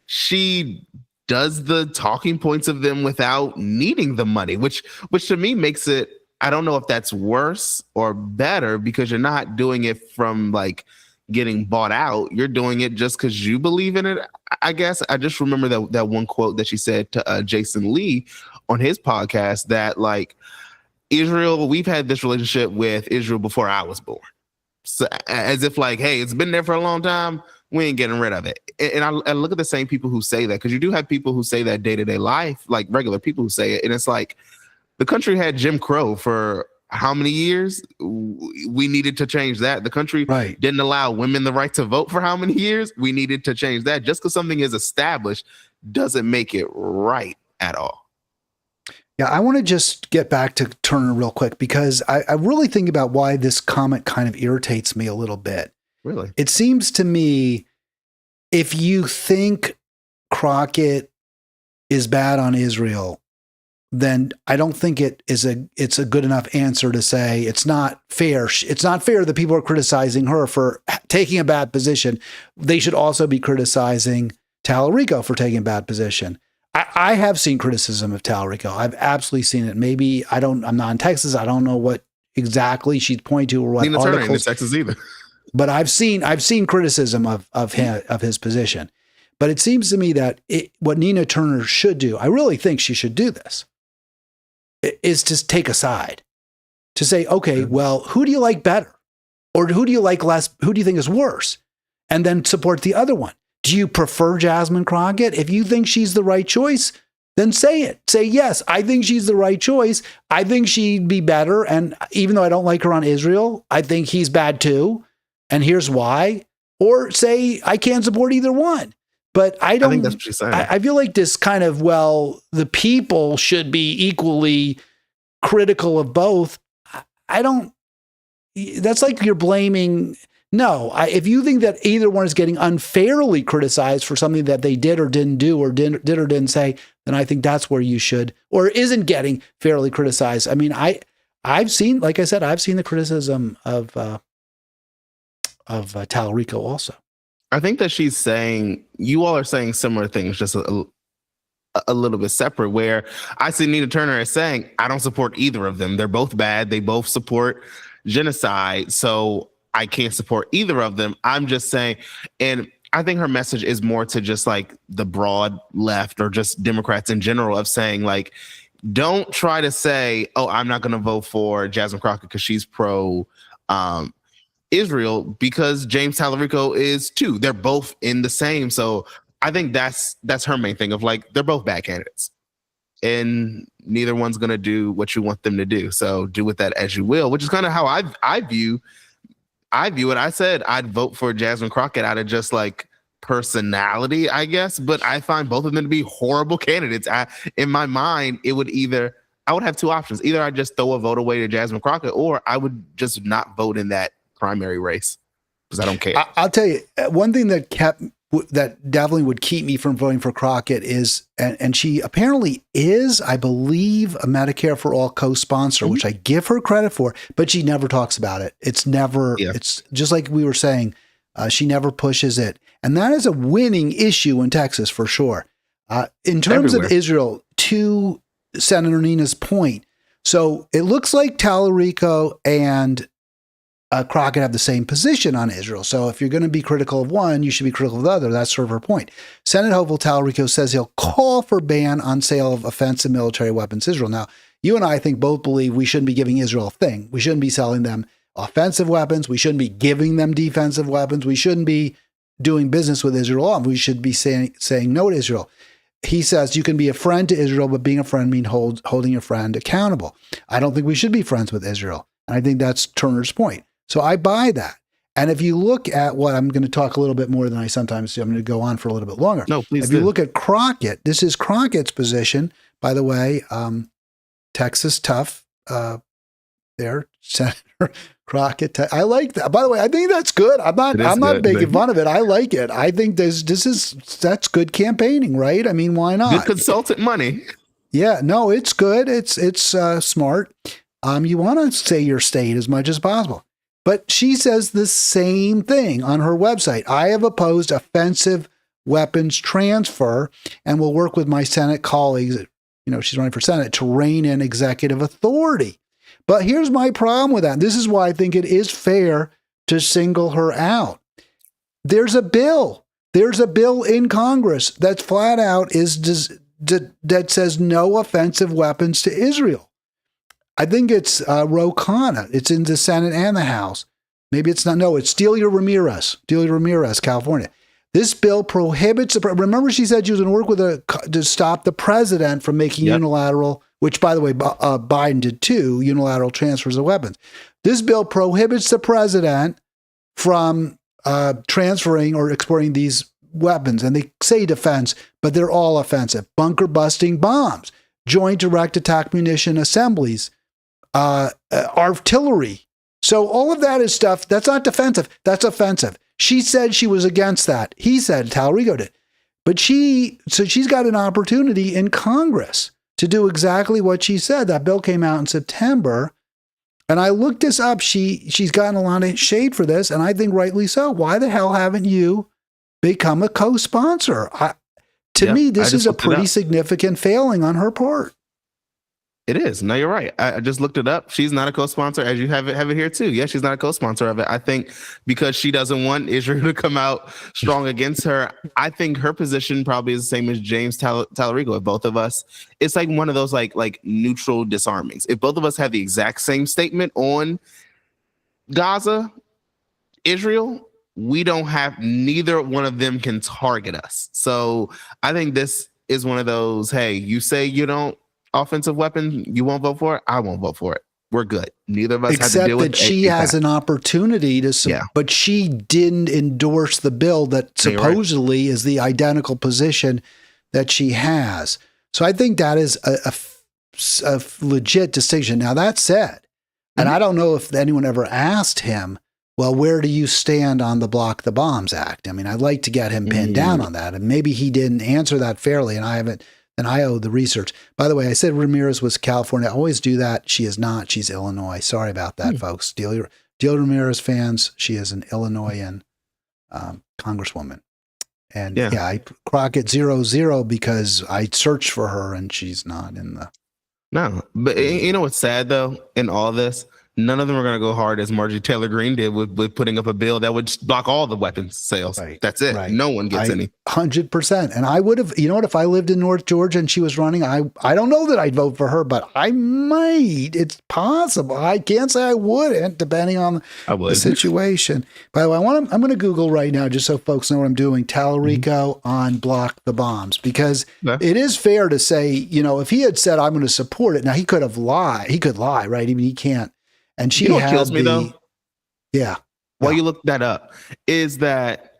B: she does the talking points of them without needing the money, which to me makes it, I don't know if that's worse or better, because you're not doing it from like getting bought out. You're doing it just because you believe in it. I guess I just remember that one quote that she said to Jason Lee on his podcast, that like, Israel, we've had this relationship with Israel before I was born. So, as if like, hey, it's been there for a long time, we ain't getting rid of it. And I look at the same people who say that, because you do have people who say that day-to-day life, like regular people who say it. And it's like, the country had Jim Crow for how many years? We needed to change that. The country didn't allow women the right to vote for how many years? We needed to change that. Just because something is established doesn't make it right at all.
A: Yeah, I want to just get back to Turner real quick, because I really think about why this comment kind of irritates me a little bit.
B: Really?
A: It seems to me, if you think Crockett is bad on Israel, then I don't think it's a good enough answer to say it's not fair. It's not fair that people are criticizing her for taking a bad position. They should also be criticizing Talarico for taking a bad position. I have seen criticism of Talarico. I've absolutely seen it. Maybe I'm not in Texas. I don't know what exactly she's pointing to or what
B: Nina
A: articles.
B: Turner in Texas either.
A: But I've seen criticism of his position. But it seems to me that what Nina Turner should do, I really think she should do this, is to take a side, to say, okay, well, who do you like better, or who do you like less? Who do you think is worse, and then support the other one. Do you prefer Jasmine Crockett? If you think she's the right choice, then say it. Say, yes, I think she's the right choice. I think she'd be better. And even though I don't like her on Israel, I think he's bad too. And here's why. Or say, I can't support either one. But I think that's what she's saying. I feel like this kind of, well, the people should be equally critical of both. That's like you're blaming. No, if you think that either one is getting unfairly criticized for something that they did or didn't do or did or didn't say, then I think that's where you should, or isn't getting fairly criticized. I mean, I've seen, like I said, I've seen the criticism of Talarico also.
B: I think that she's saying, you all are saying similar things, just a little bit separate, where I see Nina Turner as saying, I don't support either of them. They're both bad. They both support genocide. So I can't support either of them. I'm just saying, and I think her message is more to just like the broad left or just Democrats in general, of saying like, don't try to say, oh, I'm not going to vote for Jasmine Crockett because she's pro Israel, because James Talarico is too. They're both in the same. So I think that's her main thing, of like, they're both bad candidates and neither one's going to do what you want them to do. So do with that as you will, which is kind of how I view it. I said I'd vote for Jasmine Crockett out of just like personality, I guess, but I find both of them to be horrible candidates. In my mind, I would have two options. Either I just throw a vote away to Jasmine Crockett, or I would just not vote in that primary race because I don't care.
A: I'll tell you, one thing that definitely would keep me from voting for Crockett is, and she apparently is, I believe, a Medicare for All co-sponsor, which I give her credit for, but she never talks about it. It's just like we were saying, she never pushes it. And that is a winning issue in Texas for sure. In terms of Israel, to Senator Nina's point, so it looks like Talarico and Crockett have the same position on Israel. So if you're going to be critical of one, you should be critical of the other. That's sort of her point. Senate hopeful Talarico says he'll call for ban on sale of offensive military weapons to Israel. Now, you and I think both believe we shouldn't be giving Israel a thing. We shouldn't be selling them offensive weapons. We shouldn't be giving them defensive weapons. We shouldn't be doing business with Israel. We should be saying no to Israel. He says you can be a friend to Israel, but being a friend means holding your friend accountable. I don't think we should be friends with Israel. And I think that's Turner's point. So I buy that. And if you look at what I'm going to talk a little bit more than I sometimes do, I'm going to go on for a little bit longer.
B: No, please
A: If
B: do.
A: you look at Crockett, this is Crockett's position, by the way, Texas tough there, Senator Crockett. I like that. By the way, I think that's good. I'm not making fun of it. I like it. I think that's good campaigning, right? I mean, why not?
B: Good consultant money.
A: Yeah, no, it's good. It's smart. You want to say your state as much as possible. But she says the same thing on her website. I have opposed offensive weapons transfer and will work with my Senate colleagues, she's running for Senate, to rein in executive authority. But here's my problem with that. This is why I think it is fair to single her out. There's a bill. There's a bill in Congress that's flat out that says no offensive weapons to Israel. I think it's Ro Khanna. It's in the Senate and the House. Maybe it's not. No, it's Delia Ramirez, California. This bill prohibits. Remember, she said she was going to work to stop the president from making unilateral, which, by the way, Biden did too, unilateral transfers of weapons. This bill prohibits the president from transferring or exporting these weapons. And they say defense, but they're all offensive. Bunker busting bombs, joint direct attack munition assemblies, artillery. So all of that is stuff that's not defensive. That's offensive. She said she was against that. He said, Talarico did. But she's got an opportunity in Congress to do exactly what she said. That bill came out in September. And I looked this up. She's gotten a lot of shade for this, and I think rightly so. Why the hell haven't you become a co-sponsor? To me, this is a pretty significant failing on her part.
B: It is. No, you're right. I just looked it up. She's not a co-sponsor, as you have it here too. Yeah, she's not a co-sponsor of it. I think because she doesn't want Israel to come out strong against her. I think her position probably is the same as James Talarico. If both of us, it's like one of those like neutral disarmings. If both of us have the exact same statement on Gaza, Israel, we don't have, neither one of them can target us. So I think this is one of those, hey, you say you don't offensive weapon, you won't vote for it, I won't vote for it. We're good. Neither of us have to deal with it.
A: Except that she has an opportunity to, but she didn't endorse the bill that supposedly is the identical position that she has. So I think that is a legit distinction. Now, that said, and I don't know if anyone ever asked him, well, where do you stand on the Block the Bombs Act? I mean, I'd like to get him pinned down on that. And maybe he didn't answer that fairly, and I haven't. And I owe the research. By the way, I said Ramirez was California. I always do that. She is not. She's Illinois. Sorry about that, folks. Delia Ramirez fans. She is an Illinoisan congresswoman. And I Crockett 00 because I searched for her and she's not in the.
B: No, but you know what's sad though in all this? None of them are going to go hard as Marjorie Taylor Greene did with putting up a bill that would block all the weapons sales. Right. That's it. Right. No one gets any.
A: 100%. And I would have, if I lived in North Georgia and she was running, I don't know that I'd vote for her, but I might. It's possible. I can't say I wouldn't, depending on the situation. By the way, I'm going to Google right now, just so folks know what I'm doing, Talarico on Block the Bombs, because it is fair to say, if he had said, I'm going to support it, now he could have lied. He could lie, right? I mean, he can't. And she
B: what kills me though?
A: Yeah.
B: While you look that up, is that,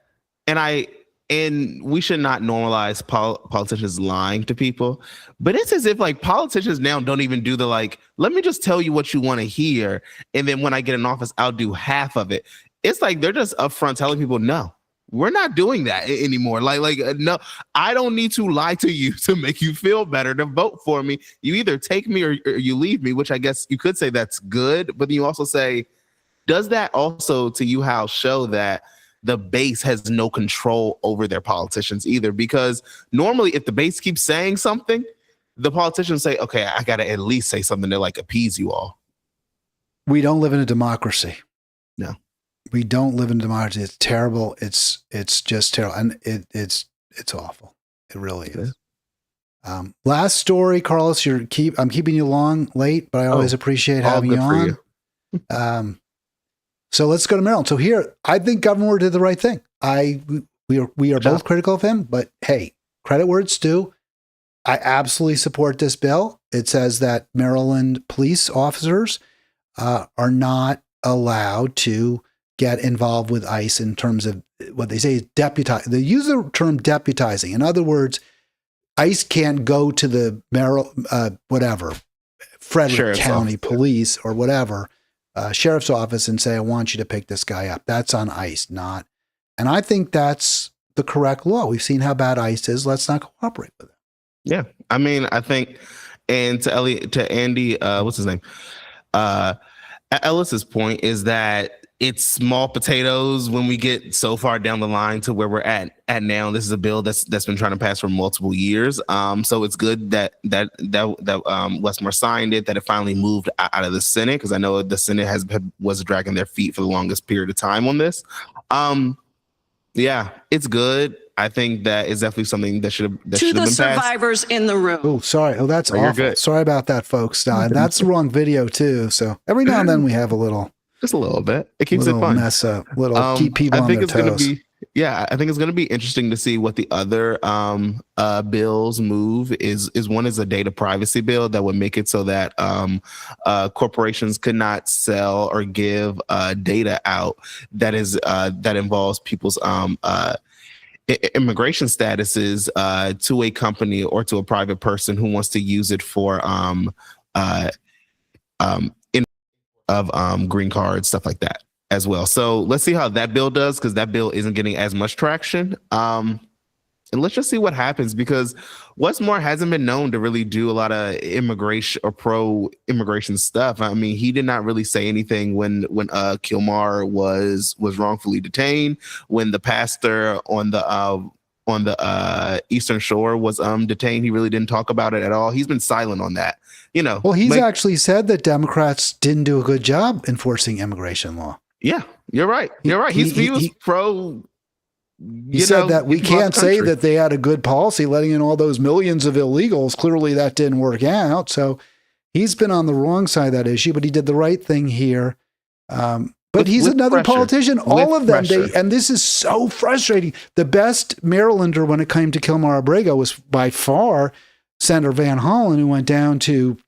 B: and we should not normalize politicians lying to people, but it's as if like politicians now don't even do the let me just tell you what you want to hear, and then when I get in office, I'll do half of it. It's like they're just upfront telling people, no, we're not doing that anymore. No, I don't need to lie to you to make you feel better to vote for me. You either take me or you leave me, which I guess you could say that's good. But you also say, does that also to you, Hal, show that the base has no control over their politicians either? Because normally if the base keeps saying something, the politicians say, okay, I got to at least say something to appease you all.
A: We don't live in a democracy.
B: No. We
A: don't live in democracy. It's terrible. It's just terrible. And it's awful. It really is. Last story, Carlos, I'm keeping you late, but I always appreciate having you on. So let's go to Maryland. So here, I think Governor Moore did the right thing. We are both critical of him, but hey, credit where it's due. I absolutely support this bill. It says that Maryland police officers are not allowed to get involved with ICE in terms of what they say is deputize. They use the term deputizing. In other words, ICE can't go to the Frederick
B: Sheriff's
A: County
B: office.
A: Police or whatever, sheriff's office and say, I want you to pick this guy up. That's on ICE, not. And I think that's the correct law. We've seen how bad ICE is. Let's not cooperate with it.
B: Yeah. I mean, I think, and to Andy, what's his name? Ellis's point is that it's small potatoes when we get so far down the line to where we're at now. This is a bill that's been trying to pass for multiple years. So it's good that Westmore signed it, that it finally moved out of the Senate, because I know the Senate was dragging their feet for the longest period of time on this. Yeah, it's good. I think that is definitely something that should have been passed.
F: To the survivors in the room.
A: Oh, sorry. Oh, that's
B: Oh, you're
A: awful.
B: good.
A: Sorry about that, folks. That's the wrong video too. So every now and then we have a little,
B: Just a little bit. It keeps it fun.
A: mess up. Keep people on their toes.
B: I think it's going to be interesting to see what the other bills move. Is one is a data privacy bill that would make it so that corporations could not sell or give data out that involves people's immigration statuses to a company or to a private person who wants to use it for green cards, stuff like that as well. So let's see how that bill does, because that bill isn't getting as much traction. And let's just see what happens, because Westmore hasn't been known to really do a lot of immigration or pro-immigration stuff. I mean, he did not really say anything when Kilmar was wrongfully detained, when the pastor on the Eastern Shore was detained. He really didn't talk about it at all. He's been silent on that.
A: Well, he's actually said that Democrats didn't do a good job enforcing immigration law.
B: Yeah, you're right. You're right. He was pro.
A: He said that we can't say that they had a good policy letting in all those millions of illegals. Clearly that didn't work out. So he's been on the wrong side of that issue, but he did the right thing here. But he's another politician. All of them, and this is so frustrating. The best Marylander when it came to Kilmar Abrego was by far Senator Van Hollen, who went down to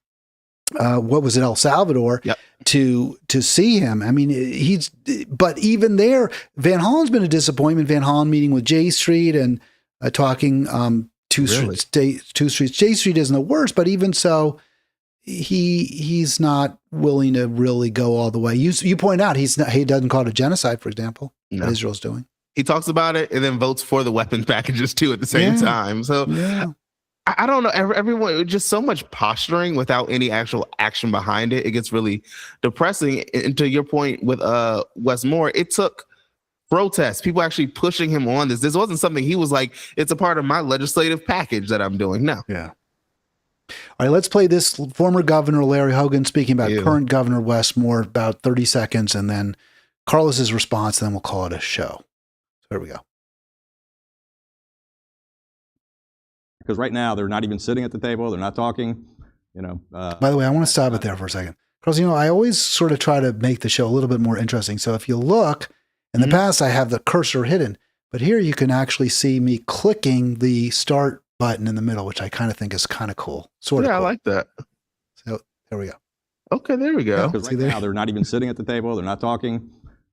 A: El Salvador,
B: yep,
A: to see him. I mean, but even there, Van Hollen's been a disappointment. Van Hollen meeting with J Street and talking two streets. J Street isn't the worst, but even so, he's not willing to really go all the way. You point out he doesn't call it a genocide, for example, what Israel's doing.
B: He talks about it and then votes for the weapons packages too at the same time. So I don't know. Everyone, just so much posturing without any actual action behind it. It gets really depressing. And to your point with Westmore, it took protests, people actually pushing him on this. This wasn't something he was like, it's a part of my legislative package that I'm doing. No.
A: Yeah. All right, let's play this former Governor Larry Hogan speaking about current Governor Westmore, about 30 seconds, and then Carlos's response, and then we'll call it a show. So here we go.
G: Because right now they're not even sitting at the table, they're not talking,
A: By the way, I want to stop it there for a second. Carlos, I always sort of try to make the show a little bit more interesting. So if you look, in the past I have the cursor hidden, but here you can actually see me clicking the start button in the middle, which I kind of think is kind of cool. Sort of.
B: Yeah,
A: cool.
B: I like that.
A: So there we go.
B: Okay, there we go.
G: Because right now they're not even sitting at the table, they're not talking,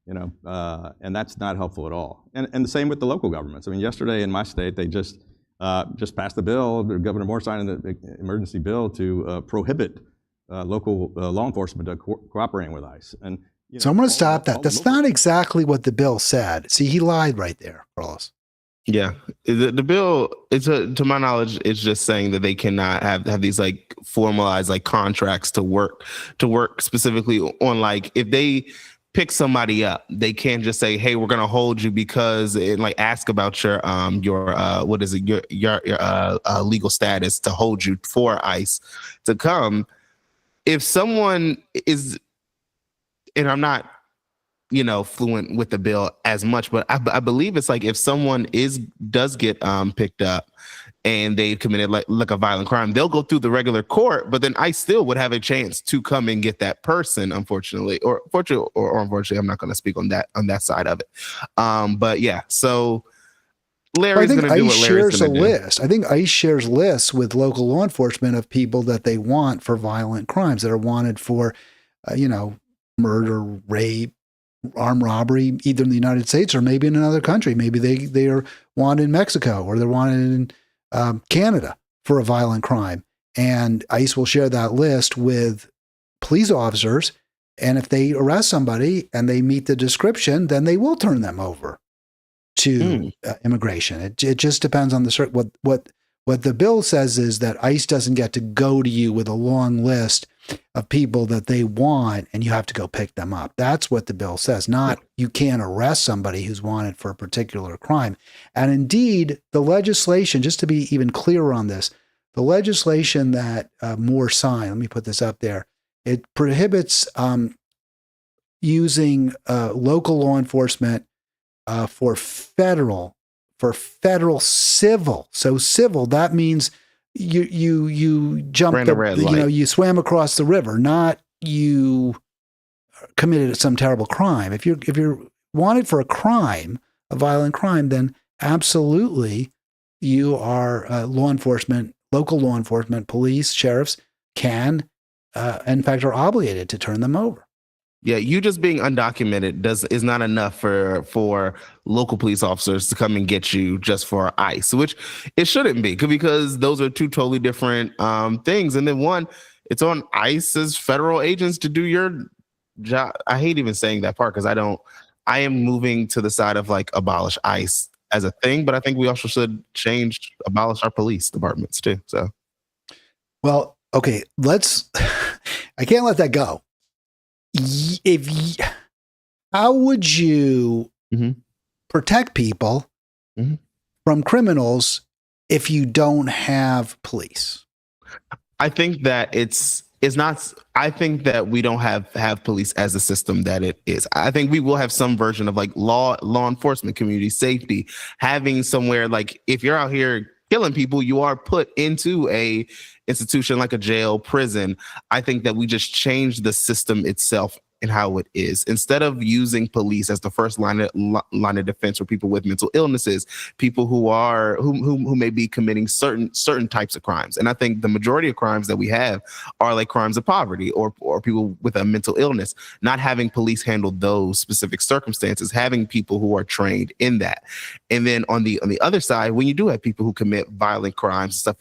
G: and that's not helpful at all. And the same with the local governments. I mean, yesterday in my state, they just passed the bill, Governor Moore signed the emergency bill to prohibit local law enforcement cooperating with ICE. And
A: so I'm going to stop that. That's not exactly what the bill said. See, he lied right there, Carlos.
B: Yeah, the bill, to my knowledge, it's just saying that they cannot have these like formalized like contracts to work specifically on, like, if they pick somebody up, they can't just say, hey, we're going to hold you because it, like, ask about your what is it, your legal status to hold you for ICE to come. If someone is, and I'm not fluent with the bill as much, but I believe it's like if someone does get picked up and they've committed like a violent crime, they'll go through the regular court, but then I still would have a chance to come and get that person, unfortunately, or unfortunately, I'm not going to speak on that side of it. But yeah, so Larry's going to do what Larry's going to do.
A: List. I think ICE shares lists with local law enforcement of people that they want for violent crimes, that are wanted for, murder, rape, armed robbery, either in the United States or maybe in another country. Maybe they are wanted in Mexico or they're wanted in Canada for a violent crime. And ICE will share that list with police officers. And if they arrest somebody and they meet the description, then they will turn them over to immigration. It just depends on the what the bill says is that ICE doesn't get to go to you with a long list of people that they want and you have to go pick them up. That's what the bill says, not you can't arrest somebody who's wanted for a particular crime. And indeed, the legislation, just to be even clearer on this, the legislation that Moore signed, let me put this up there, it prohibits using local law enforcement for federal civil. So civil, that means you jumped you swam across the river, not you committed some terrible crime. If you're wanted for a crime, a violent crime, then absolutely you are law enforcement, local law enforcement, police, sheriffs can, in fact, are obligated to turn them over.
B: Yeah, you just being undocumented is not enough for local police officers to come and get you just for ICE, which it shouldn't be, because those are two totally different things. And then one, it's on ICE's federal agents to do your job. I hate even saying that part because I am moving to the side of like abolish ICE as a thing, but I think we also should abolish our police departments too. So,
A: well, okay, I can't let that go. How would you protect people from criminals if you don't have police?
B: I think that it's not. I think that we don't have police as a system that it is. I think we will have some version of like law enforcement, community safety, having somewhere like if you're out here killing people, you are put into a institution like a jail, prison. I think that we just change the system itself and how it is. Instead of using police as the first line of defense for people with mental illnesses, people who may be committing certain types of crimes. And I think the majority of crimes that we have are like crimes of poverty or people with a mental illness. Not having police handle those specific circumstances, having people who are trained in that. And then on the other side, when you do have people who commit violent crimes and stuff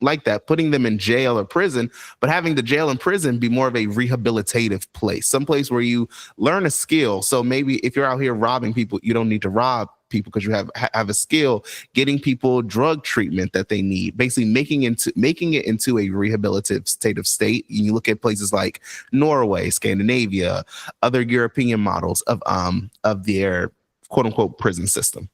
B: like that, putting them in jail or prison, but having the jail and prison be more of a rehabilitative place, some place where you learn a skill. So maybe if you're out here robbing people, you don't need to rob people because you have a skill, getting people drug treatment that they need, basically making it into a rehabilitative state. You look at places like Norway, Scandinavia, other European models of their quote unquote prison system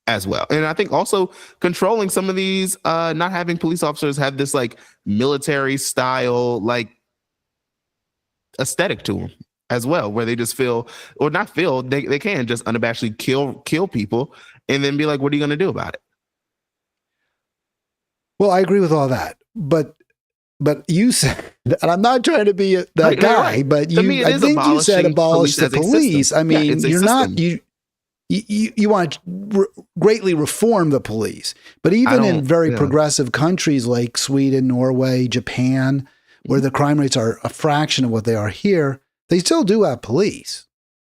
B: as well. And I think also controlling some of these, not having police officers have this like military style, like aesthetic to them as well, where they just feel, or not feel, they can just unabashedly kill people and then be like, what are you going to do about it?
A: Well, I agree with all that, but you said, and I'm not trying to be that guy, right. But I think you said abolish the police. I mean, you're not, you want to greatly reform the police, but even in very progressive countries like Sweden, Norway, Japan, where the crime rates are a fraction of what they are here, they still do have police.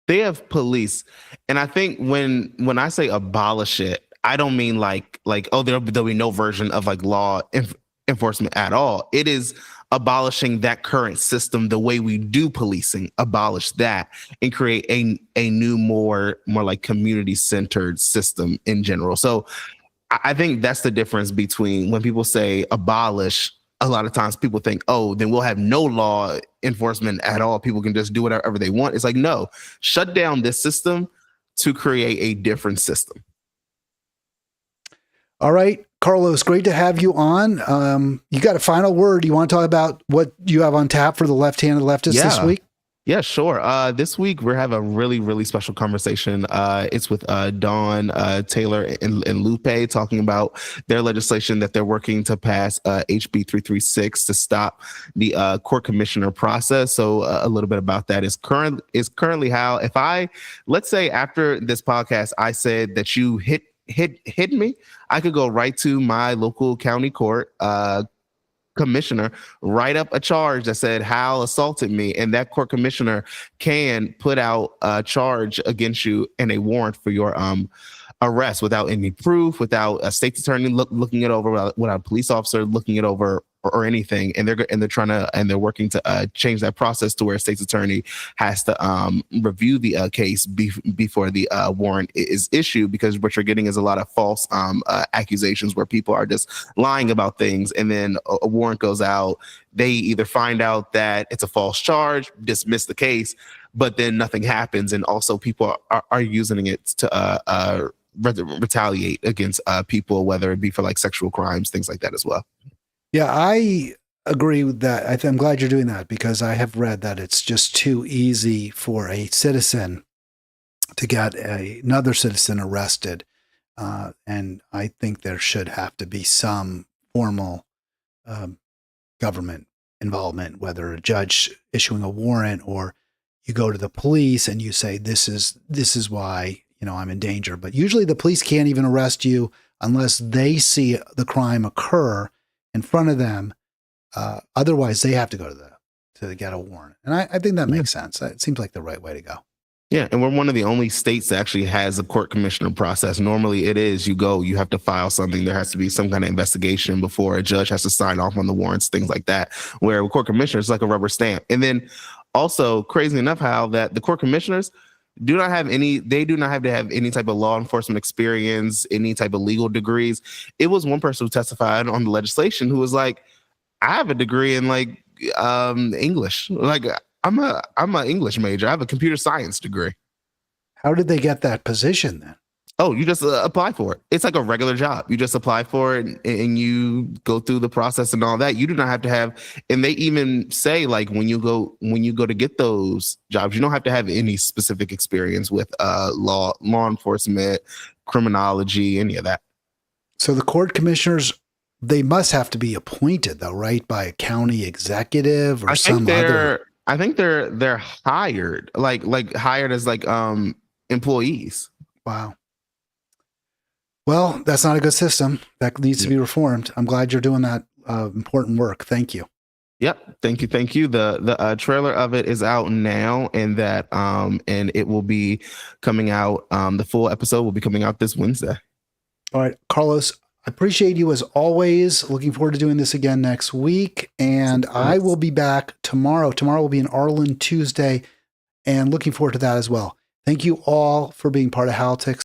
B: They have police. And I think when I say abolish it, I don't mean like, oh, there'll be no version of like law enforcement at all. It is abolishing that current system, the way we do policing, abolish that and create a new, more like community-centered system in general. So I think that's the difference between when people say abolish, a lot of times people think, oh, then we'll have no law enforcement at all. People can just do whatever they want. It's like, no, shut down this system to create a different system.
A: All right, Carlos, great to have you on. You got a final word? You want to talk about what you have on tap for the left-handed leftists this week?
B: Yeah, sure. This week we're having a really, really special conversation. It's with Dawn, Taylor, and Lupe talking about their legislation that they're working to pass, HB 336, to stop the court commissioner process. So a little bit about that is currently how, let's say after this podcast, I said that you hit me, I could go right to my local county court, commissioner write up a charge that said Hal assaulted me, and that court commissioner can put out a charge against you and a warrant for your arrest without any proof, without a state's attorney looking it over, without a police officer looking it over or anything. And they're working to change that process to where a state's attorney has to review the case before the warrant is issued, because what you're getting is a lot of false accusations where people are just lying about things, and then a warrant goes out. They either find out that it's a false charge, dismiss the case, but then nothing happens, and also people are using it to retaliate against people, whether it be for like sexual crimes, things like that as well.
A: Yeah, I agree with that. I'm glad you're doing that, because I have read that it's just too easy for a citizen to get another citizen arrested. And I think there should have to be some formal government involvement, whether a judge issuing a warrant or you go to the police and you say, this is why, I'm in danger. But usually the police can't even arrest you unless they see the crime occur in front of them. Otherwise, they have to go to get a warrant. And I think that makes sense. It seems like the right way to go.
B: Yeah, and we're one of the only states that actually has a court commissioner process. Normally it is you have to file something. There has to be some kind of investigation before a judge has to sign off on the warrants, things like that, where a court commissioner is like a rubber stamp. And then also, crazy enough, how that the court commissioners do not have to have any type of law enforcement experience, any type of legal degrees. It was one person who testified on the legislation who was like, I have a degree in like English. Like I'm an English major. I have a computer science degree.
A: How did they get that position then?
B: Oh, you just apply for it. It's like a regular job. You just apply for it and you go through the process and all that. You do not have to have, and they even say like when you go to get those jobs, you don't have to have any specific experience with law enforcement, criminology, any of that. So
A: the court commissioners, they must have to be appointed though, right? By a county executive or I
B: think they're hired, like hired as like employees.
A: Wow. Well, that's not a good system. That needs to be reformed. I'm glad you're doing that important work. Thank you.
B: Yep. Thank you. The trailer of it is out now, and it will be coming out. The full episode will be coming out this Wednesday.
A: All right, Carlos, I appreciate you as always. Looking forward to doing this again next week. And I will be back tomorrow. Tomorrow will be an Arlen Tuesday, and looking forward to that as well. Thank you all for being part of Halitics.